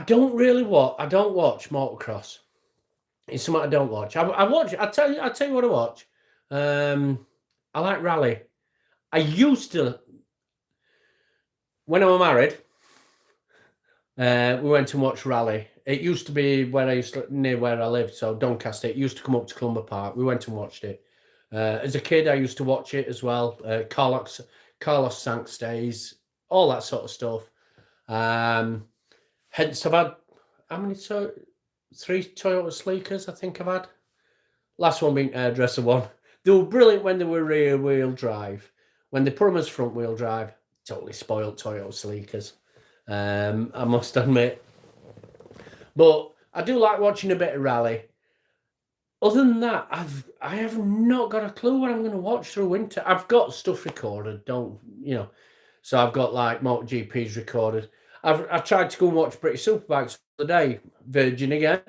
Speaker 1: don't watch motocross. It's something I don't watch. I watch. I tell you what I watch. I like rally. I used to. When I was married, we went and watched rally. It used to be near where I lived, so Doncaster. It used to come up to Oulton Park. We went and watched it. As a kid, I used to watch it as well. Carlos Sainz days, all that sort of stuff. Hence, I've had how many? 3 Toyota Sleekers, I think I've had. Last one being Hairdresser one. They were brilliant when they were rear wheel drive. When they put them as front wheel drive, totally spoiled Toyota Sleekers. I must admit. But I do like watching a bit of rally. Other than that, I have not got a clue what I'm going to watch through winter. I've got stuff recorded, so I've got like MotoGPs recorded. I've tried to go and watch British Superbikes the day, Virgin again.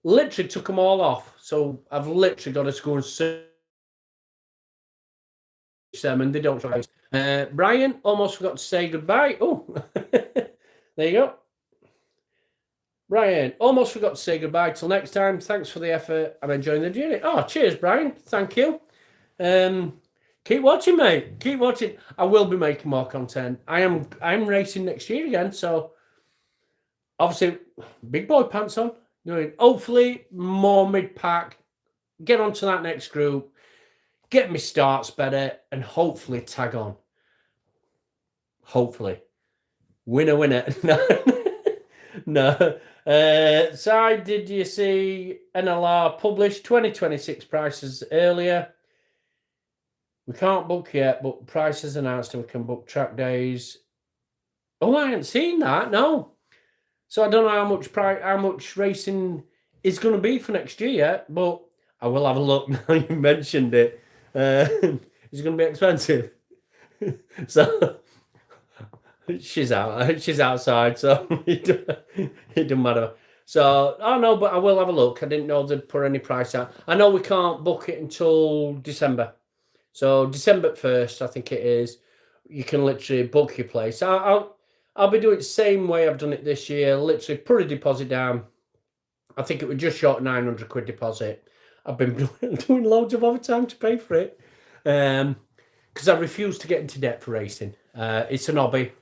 Speaker 1: Literally took them all off, so I've literally got to go and search them, and they don't try. Brian, almost forgot to say goodbye. Oh, there you go. Brian, almost forgot to say goodbye. Till next time. Thanks for the effort. I'm enjoying the journey. Oh, cheers, Brian. Thank you. Keep watching, mate. Keep watching. I will be making more content. I'm racing next year again, so obviously big boy pants on. Hopefully more mid-pack. Get onto that next group. Get me starts better, and hopefully tag on. Hopefully. Winner. No. Side, did you see NLR published 2026 prices earlier? We can't book yet, but prices announced and we can book track days. Oh, I haven't seen that, no. So I don't know how much racing is going to be for next year yet, but I will have a look now you mentioned it. It's going to be expensive. So she's outside, so it doesn't matter. So I know, but I will have a look. I didn't know they'd put any price out. I know we can't book it until December. So December 1st, I think it is. You can literally book your place. I'll be doing it the same way I've done it this year. Literally put a deposit down. I think it was just short £900 deposit. I've been doing loads of overtime to pay for it. Because I refuse to get into debt for racing. It's an hobby.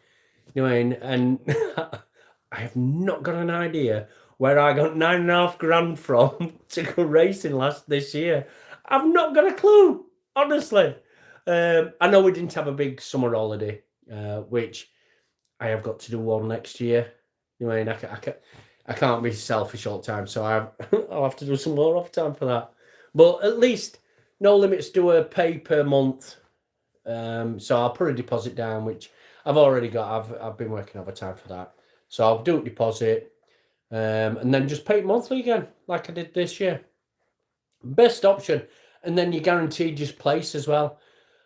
Speaker 1: You know what I mean? And I have not got an idea where I got £9,500 from to go racing this year. I've not got a clue, honestly. I know we didn't have a big summer holiday, which I have got to do one next year. You know what I mean? I can't be selfish all the time, so I'll have to do some more off time for that. But at least No Limits do a pay per month. So I'll put a deposit down, which I've already got. I've been working overtime for that. So I'll do a deposit, and then just pay it monthly again, like I did this year. Best option. And then you're guaranteed your place as well.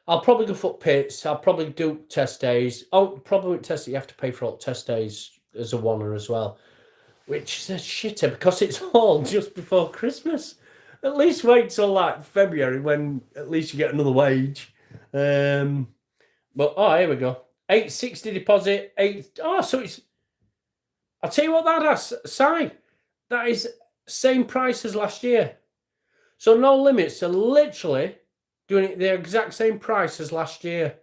Speaker 1: I'll probably go foot pits. I'll probably do test days. Oh, probably test it. You have to pay for all test days as a oneer as well, which is a shitter because it's all just before Christmas. At least wait till like February when at least you get another wage. But here we go. $860 deposit. So it's. I'll tell you what that has, Si. That is same price as last year. So No Limits are literally doing it the exact same price as last year.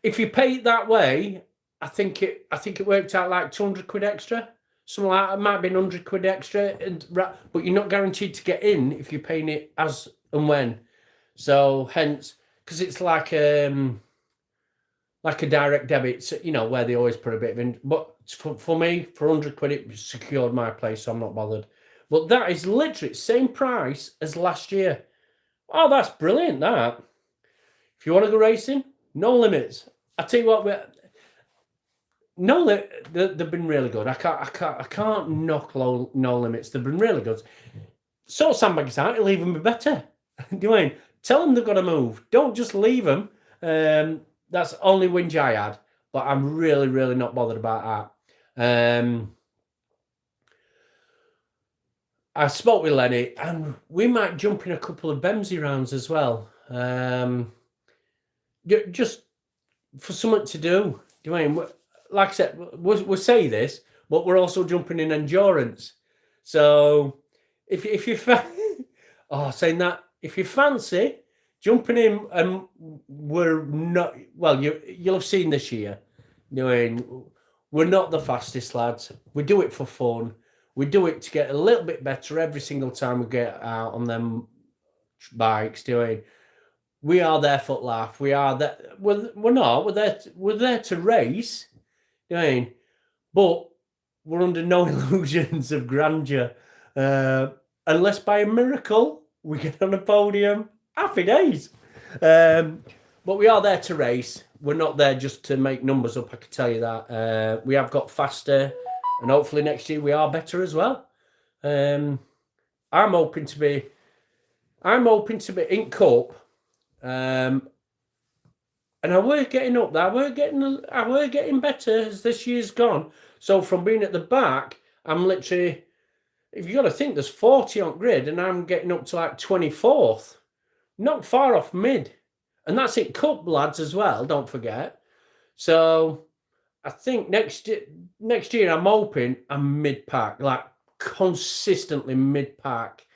Speaker 1: If you pay it that way, I think it worked out like £200 extra. Something like that. It might be £100 extra, but you're not guaranteed to get in if you're paying it as and when. So hence, because it's like a direct debit, so, you know, where they always put a bit of in. But for me, for £100, it secured my place, so I'm not bothered. But that is literally the same price as last year. Oh, that's brilliant, that. If you want to go racing, No Limits. I tell you what, they've been really good. I can't knock No Limits. They've been really good. Sort sandbags out, it'll even be better. Do you know what I mean? Tell them they've got to move. Don't just leave them. That's the only whinge I had. But I'm really, really not bothered about that. I spoke with Lenny, and we might jump in a couple of Bemsey rounds as well. Just for something to do. Do you know what I mean? Like I said, we'll say this, but we're also jumping in endurance. So if you saying that, if you fancy jumping in, and we're not, well, you'll have seen this year. You know what I mean? We're not the fastest lads. We do it for fun. We do it to get a little bit better every single time we get out on them bikes. Do you know what I mean? We are there for laugh. We are there. We're not. We're there to race. You know what I mean? But we're under no illusions of grandeur. Unless by a miracle we get on a podium. Happy days. But we are there to race. We're not there just to make numbers up, I can tell you that. We have got faster, and hopefully next year we are better as well. I'm hoping to be in Cup. And I were getting up there. I were getting better as this year's gone. So from being at the back, I'm literally, if you got to think, there's 40 on grid, and I'm getting up to like 24th. Not far off mid. And that's in Cup, lads, as well, don't forget. So I think next year I'm hoping I'm mid-pack, like consistently mid-pack.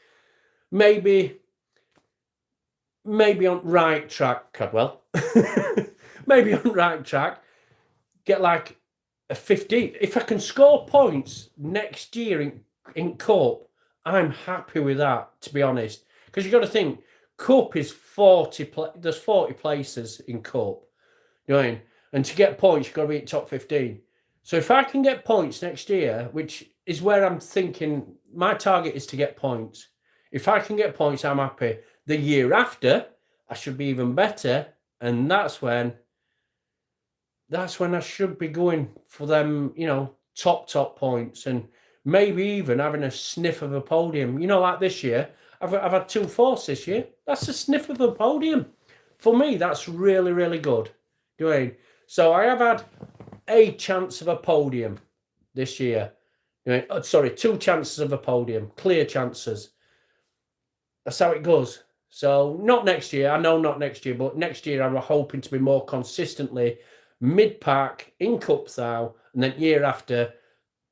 Speaker 1: Maybe on right track, Cadwell. Maybe on right track, get like a 15. If I can score points next year in Cup, I'm happy with that, to be honest. Because you got to think, Cup is 40. There's 40 places in Cup. You know what I mean? And to get points, you've got to be in top 15. So if I can get points next year, which is where I'm thinking, my target is to get points. If I can get points, I'm happy. The year after, I should be even better. And that's when I should be going for them, you know, top points, and maybe even having a sniff of a podium. You know, like this year, I've had 2 fourths this year. That's a sniff of a podium. For me, that's really, really good. Doing so, I have had a chance of a podium this year. Sorry, 2 chances of a podium, clear chances. That's how it goes. So not next year. I know not next year, but next year I'm hoping to be more consistently mid-pack in Cup Thou, and then year after,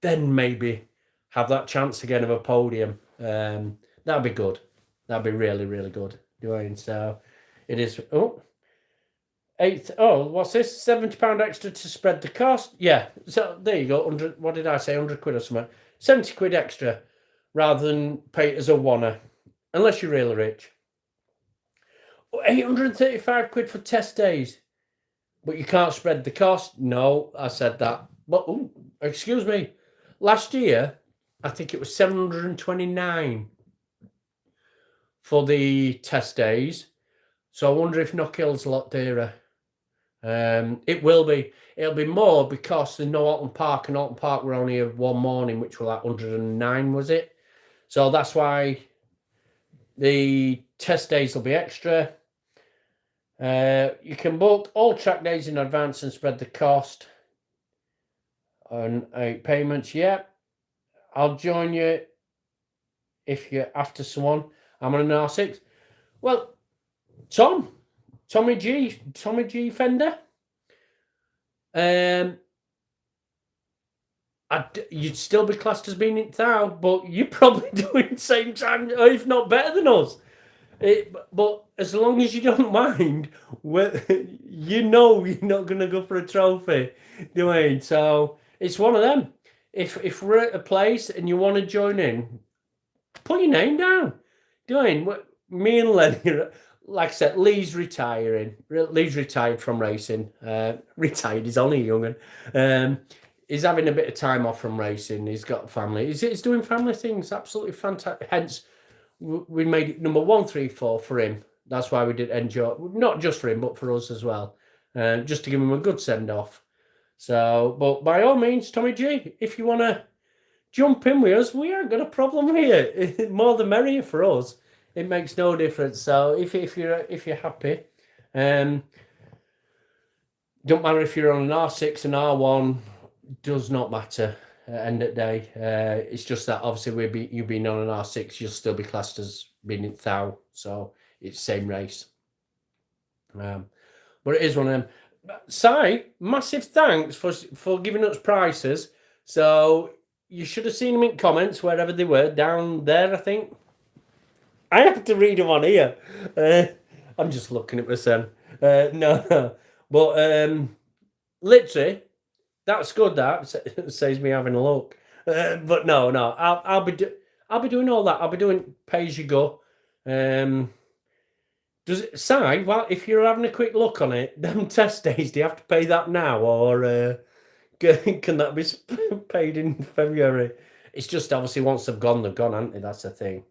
Speaker 1: then maybe have that chance again of a podium. That'd be good. That'd be really, really good. Doing so, it is. Oh, 8. Oh, what's this? £70 extra to spread the cost. Yeah. So there you go. 100. What did I say? 100 quid or something. 70 quid extra, rather than pay it as a wanna, unless you're really rich. 835 quid for test days, but you can't spread the cost. No, I said that. But excuse me. Last year, I think it was 729 for the test days. So I wonder if Knockhill's a lot dearer. It will be. It'll be more because there's no Oulton Park, and Oulton Park were only one morning, which were like 109, was it? So that's why the test days will be extra. You can book all track days in advance and spread the cost on 8 payments. Yeah, I'll join you if you're after someone. I'm on an R6. Well, Tommy G Fender. You'd still be classed as being in Thou, but you're probably doing the same time, if not better than us. But as long as you don't mind, you know you're not going to go for a trophy, doing. So it's one of them. If we're at a place and you want to join in, put your name down. Doing me and Lenny, like I said, Lee's retiring. Lee's retired from racing. Retired. He's only young. He's having a bit of time off from racing. He's got family. He's doing family things. Absolutely fantastic. Hence, we made it number 1, 3, 4 for him. That's why we did enjoy, not just for him, but for us as well. Just to give him a good send-off. So, but by all means, Tommy G, if you want to jump in with us, we haven't got a problem here. More the merrier for us. It makes no difference. So if you're happy, don't matter if you're on an R6, an R1, does not matter. End of the day, it's just that obviously you being on an R6, you'll still be classed as being in Thou, so it's same race. But it is one of them. Si, massive thanks for giving us prices. So you should have seen them in comments wherever they were down there. I think I have to read them on here. I'm just looking at my son. No, but literally. That's good. That saves me having a look. But no, I'll be doing all that. I'll be doing pay as you go. Does it say? Well, if you're having a quick look on it, them test days, do you have to pay that now, or can that be paid in February? It's just obviously once they've gone, haven't they? That's the thing.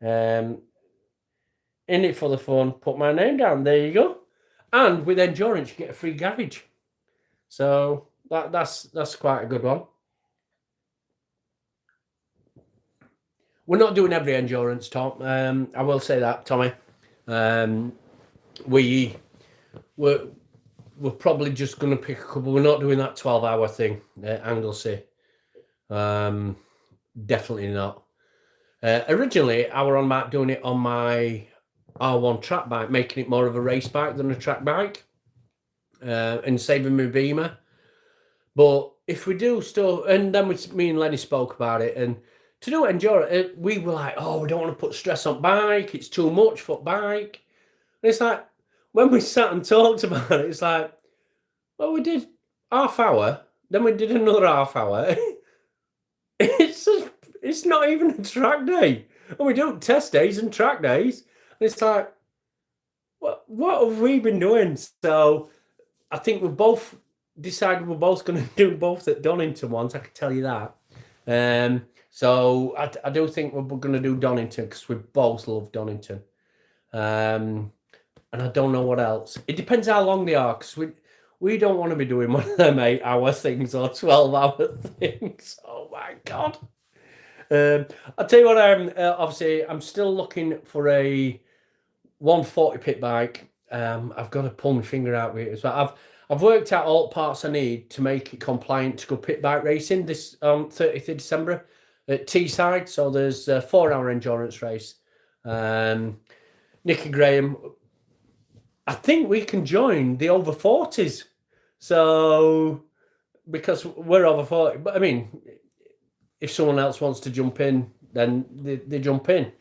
Speaker 1: In it for the fun. Put my name down. There you go. And with endurance, you get a free garage. So. That's quite a good one. We're not doing every endurance, Tom. I will say that, Tommy. We're probably just going to pick a couple. We're not doing that 12-hour thing, Anglesey. Definitely not. Originally, I were on doing it on my R1 track bike, making it more of a race bike than a track bike, and saving my beamer. But if we do still, and then me and Lenny spoke about it, and to do endurance, we were like, oh, we don't want to put stress on bike, it's too much for bike. And it's like, when we sat and talked about it, it's like, well, we did half hour, then we did another half hour. It's not even a track day. And we do test days and track days. And it's like, what have we been doing? So I think we've both decided we're both going to do both at Donnington once, I can tell you that. So I do think we're going to do Donnington because we both love Donnington. And I don't know what else. It depends how long they are, because We don't want to be doing one of them 8-hour things or 12-hour things. Oh my God. I'll tell you what, obviously, I'm still looking for a 140 pit bike. I've got to pull my finger out with it as well. I've worked out all parts I need to make it compliant to go pit bike racing this 30th of December at Teesside. So there's a 4-hour endurance race. Nick and Graham, I think we can join the over 40s. So, because we're over 40, but I mean, if someone else wants to jump in, then they jump in. You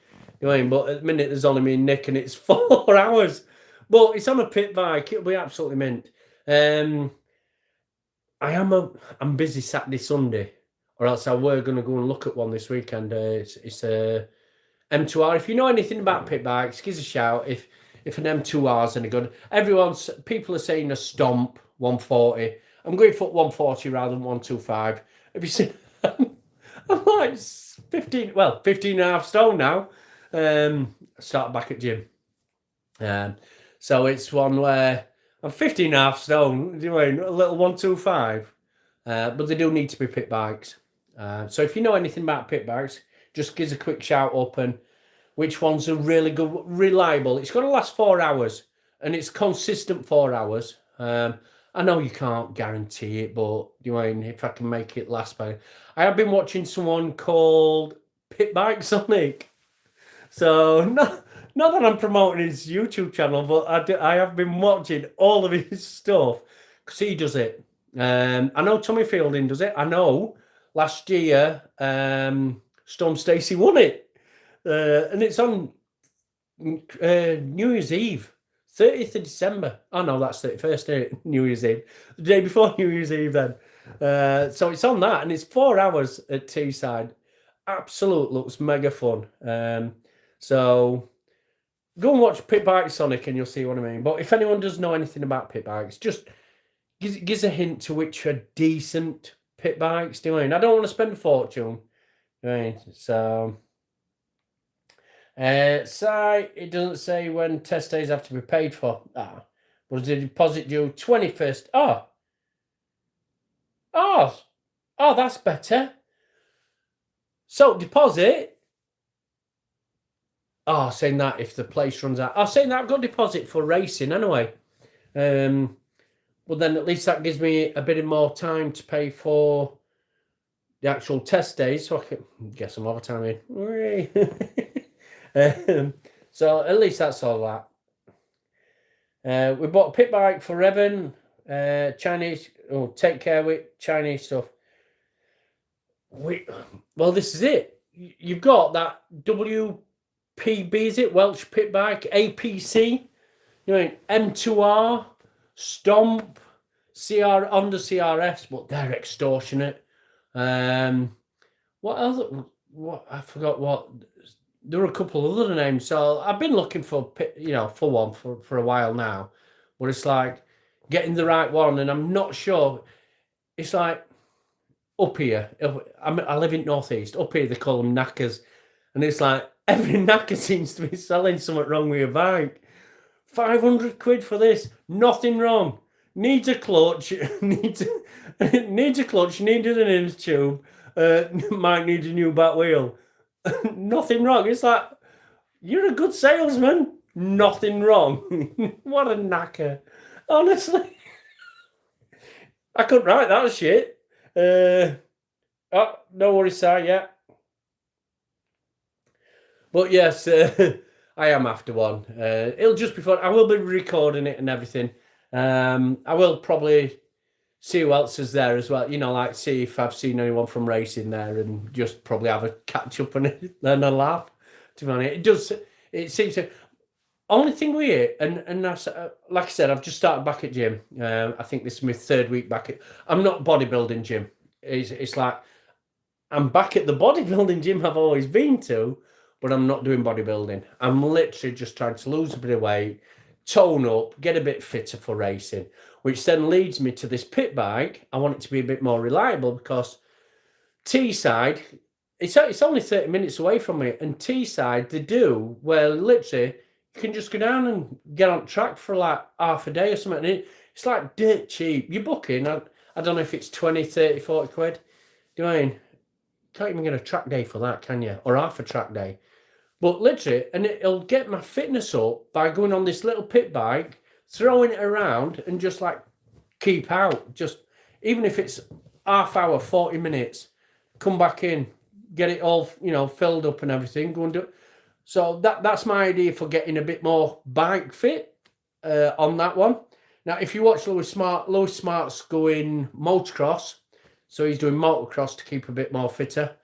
Speaker 1: know what I mean? But at the minute, there's only me and Nick, and it's 4 hours. But it's on a pit bike. It'll be absolutely mint. I'm busy Saturday, Sunday, or else I were going to go and look at one this weekend. It's a M2R. If you know anything about pit bikes, give us a shout. If an M2R is any good, people are saying a Stomp 140. I'm going for 140 rather than 125. Have you seen? I'm like 15 and a half stone now. Started back at gym. So it's one where I'm 15 and a half stone, do you mean a little 125? But they do need to be pit bikes. So if you know anything about pit bikes, just give us a quick shout up and which ones are really good, reliable. It's got to last 4 hours and it's consistent 4 hours. I know you can't guarantee it, but you know, if I can make it last by... I have been watching someone called Pit Bike Sonic. So not that I'm promoting his YouTube channel, but I have been watching all of his stuff because he does it. I know Tommy Fielding does it. I know last year Storm Stacey won it. And it's on New Year's Eve. 30th of December. Oh no, that's 31st, isn't it? New Year's Eve. The day before New Year's Eve then. So it's on that and it's 4 hours at Teesside. Absolute looks mega fun. So go and watch Pit Bike Sonic and you'll see what I mean. But if anyone does know anything about pit bikes, just gives a hint to which are decent pit bikes. Do you know what I mean? I don't want to spend a fortune. Right. So it doesn't say when test days have to be paid for. Was the deposit due 21st? Oh, that's better. So deposit. Saying that if the place runs out. Saying that I've got deposit for racing anyway. Well then at least that gives me a bit more time to pay for the actual test days, so I can get some overtime in. So at least that's all that. We bought a pit bike for Evan, Chinese. Take care with Chinese stuff. Well, this is it. You've got that WPB, is it? Welsh pit bike, APC. You know, M2R, Stomp, Honda CRFs, but they're extortionate. What else? I forgot what. There were a couple of other names. So I've been looking for one for a while now, but it's like getting the right one, and I'm not sure. It's like up here. I live in Northeast. Up here they call them knackers, and it's like every knacker seems to be selling something wrong with your bike. 500 quid for this. Nothing wrong. Needs a clutch. needs a clutch. Needed an inner tube. Might need a new back wheel. Nothing wrong. It's like, you're a good salesman. Nothing wrong. What a knacker. Honestly. I couldn't write that shit. No worries, sir, yeah. But yes, I am after one. It'll just be fun. I will be recording it and everything. I will probably see who else is there as well. You know, like see if I've seen anyone from racing there and just probably have a catch up and a laugh. To be honest, it seems to. Only thing with it, and like I said, I've just started back at gym. I think this is my 3rd week back at. I'm not bodybuilding gym. It's like I'm back at the bodybuilding gym I've always been to, but I'm not doing bodybuilding. I'm literally just trying to lose a bit of weight, tone up, get a bit fitter for racing, which then leads me to this pit bike. I want it to be a bit more reliable because Teesside, it's only 30 minutes away from me, and Teesside, they do, well, literally, You can just go down and get on track for like half a day or something. And it's like dirt cheap. You're booking, I don't know if it's 20, 30, 40 quid. Do you know what I mean? Can't even get a track day for that, can you? Or half a track day. But literally, and it'll get my fitness up by going on this little pit bike, throwing it around and just like keep out. Just, even if it's half hour, 40 minutes, come back in, get it all, filled up and everything, go and do it. So that's my idea for getting a bit more bike fit on that one. Now, if you watch Lewis Smart's going motocross, so he's doing motocross to keep a bit more fitter,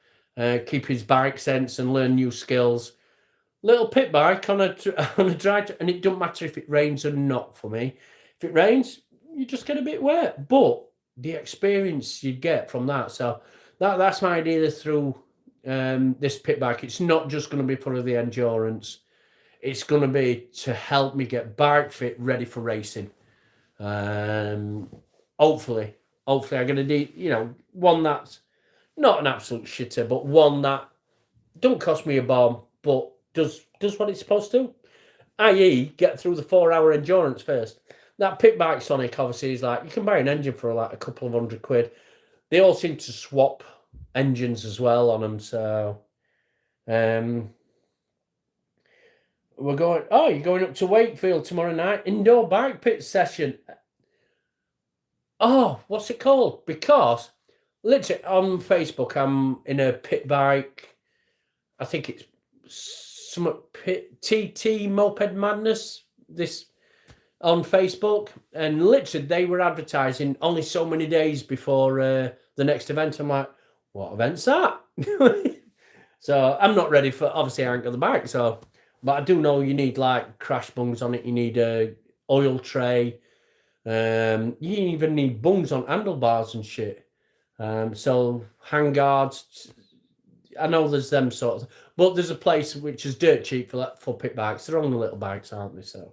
Speaker 1: keep his bike sense and learn new skills. Little pit bike on a dry, and it doesn't matter if it rains or not for me. If it rains, you just get a bit wet, but the experience you get from that. So that's my idea through this pit bike. It's not just going to be for the endurance. It's going to be to help me get bike fit, ready for racing. Hopefully I'm going to need, one that's not an absolute shitter, but one that don't cost me a bomb, but does what it's supposed to, i.e. get through the 4-hour endurance first. That pit bike Sonic obviously is like, you can buy an engine for like a couple of £100. They all seem to swap engines as well on them. So we're going, you're going up to Wakefield tomorrow night, indoor bike pit session. Oh, what's it called? Because literally on Facebook, I'm in a pit bike, I think it's some TT Moped Madness, this on Facebook, and literally they were advertising only so many days before the next event. I'm like, what event's that? So I'm not ready for, obviously I ain't got the bike, so, but I do know you need like crash bungs on it, you need a oil tray, you even need bungs on handlebars and shit. So handguards, I know there's them sort of, but there's a place which is dirt cheap for pit bikes. They're only little bikes, aren't they? So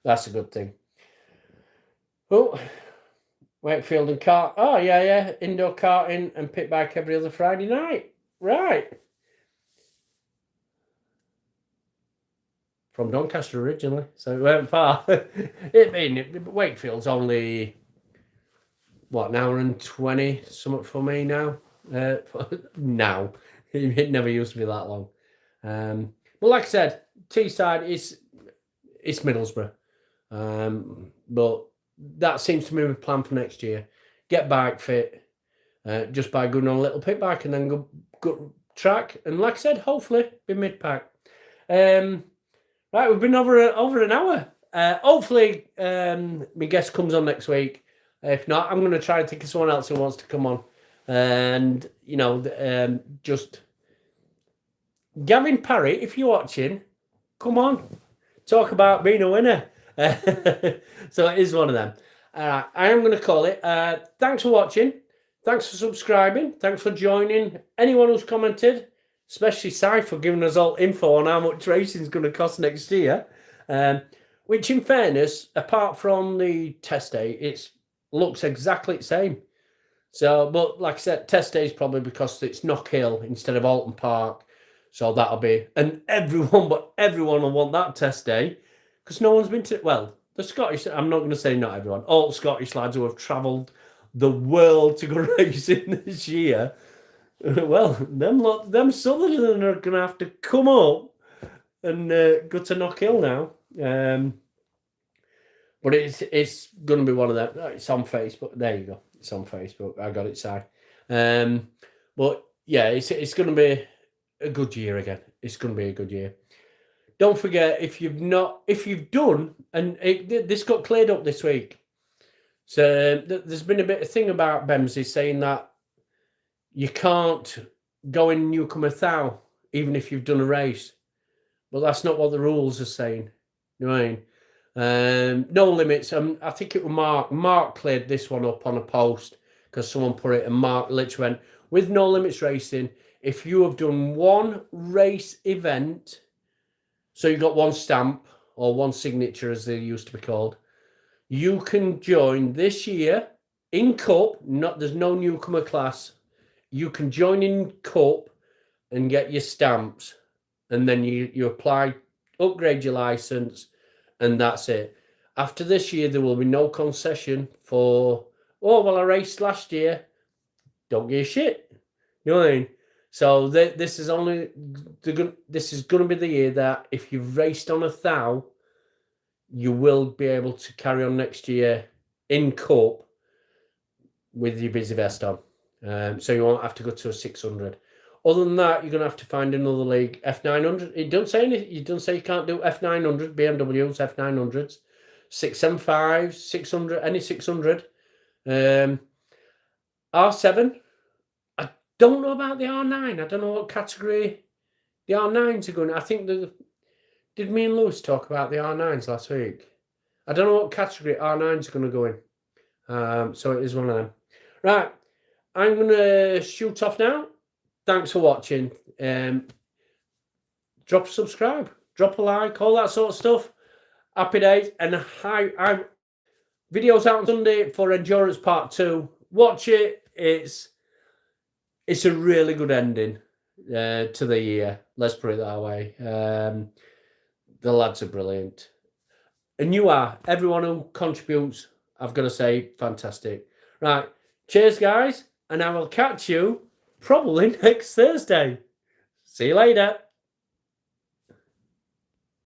Speaker 1: that's a good thing. Oh, Wakefield and kart. Oh, yeah. Indoor karting and pit bike every other Friday night. Right. From Doncaster originally, so it weren't far. Wakefield's only, what, an hour and 20, something for me now. Now. It never used to be that long. But like I said, Teesside is Middlesbrough. But that seems to be my plan for next year. Get bike fit, just by going on a little pit bike and then go track. And like I said, hopefully be mid-pack. Right, we've been over an hour. Hopefully my guest comes on next week. If not, I'm going to try and think of someone else who wants to come on. And, just Gavin Parry, if you're watching, come on, talk about being a winner. So it is one of them. I am going to call it. Thanks for watching. Thanks for subscribing. Thanks for joining. Anyone who's commented, especially Si for giving us all info on how much racing is going to cost next year. Which, in fairness, apart from the test day, it looks exactly the same. So, but like I said, test day is probably because it's Knock Hill instead of Oulton Park. So that'll be, and everyone will want that test day because no one's been to, well, the Scottish, I'm not going to say not everyone, all Scottish lads who have travelled the world to go racing this year, well, them Southern are going to have to come up and go to Knock Hill now. But it's going to be one of them. It's on Facebook. There you go. It's on Facebook. I got it, Si. But yeah, it's going to be a good year again. It's going to be a good year. Don't forget, if you've done, and this got cleared up this week. So there's been a bit of thing about Bemsy saying that you can't go in newcomer thou even if you've done a race. But that's not what the rules are saying. You know what I mean? No limits. I think it was Mark. Mark cleared this one up on a post because someone put it, and Mark literally went, with no limits racing, if you have done one race event, so you got one stamp or one signature as they used to be called, you can join this year in Cup. There's no newcomer class. You can join in Cup and get your stamps, and then you apply upgrade your license, and that's it. After this year, there will be no concession for, oh, well, I raced last year. Don't give a shit. You know what I mean? So this is only this is going to be the year that if you've raced on a thou, you will be able to carry on next year in Cup with your busy vest on. So you won't have to go to a 600. Other than that, you're going to have to find another league. F900. It don't say anything. You don't say you can't do F900, BMWs, F900s, 675s, 600, any 600. R7. I don't know about the R9. I don't know what category the R9s are going. I think did me and Lewis talk about the R9s last week? I don't know what category R9s are going to go in. So it is one of them. Right. I'm going to shoot off now. Thanks for watching. Drop a subscribe, drop a like, all that sort of stuff. Happy days. And videos out on Sunday for Endurance Part 2. Watch it. It's a really good ending to the year. Let's put it that way. The lads are brilliant. And you are. Everyone who contributes, I've got to say, fantastic. Right. Cheers, guys. And I will catch you probably next Thursday. See you later.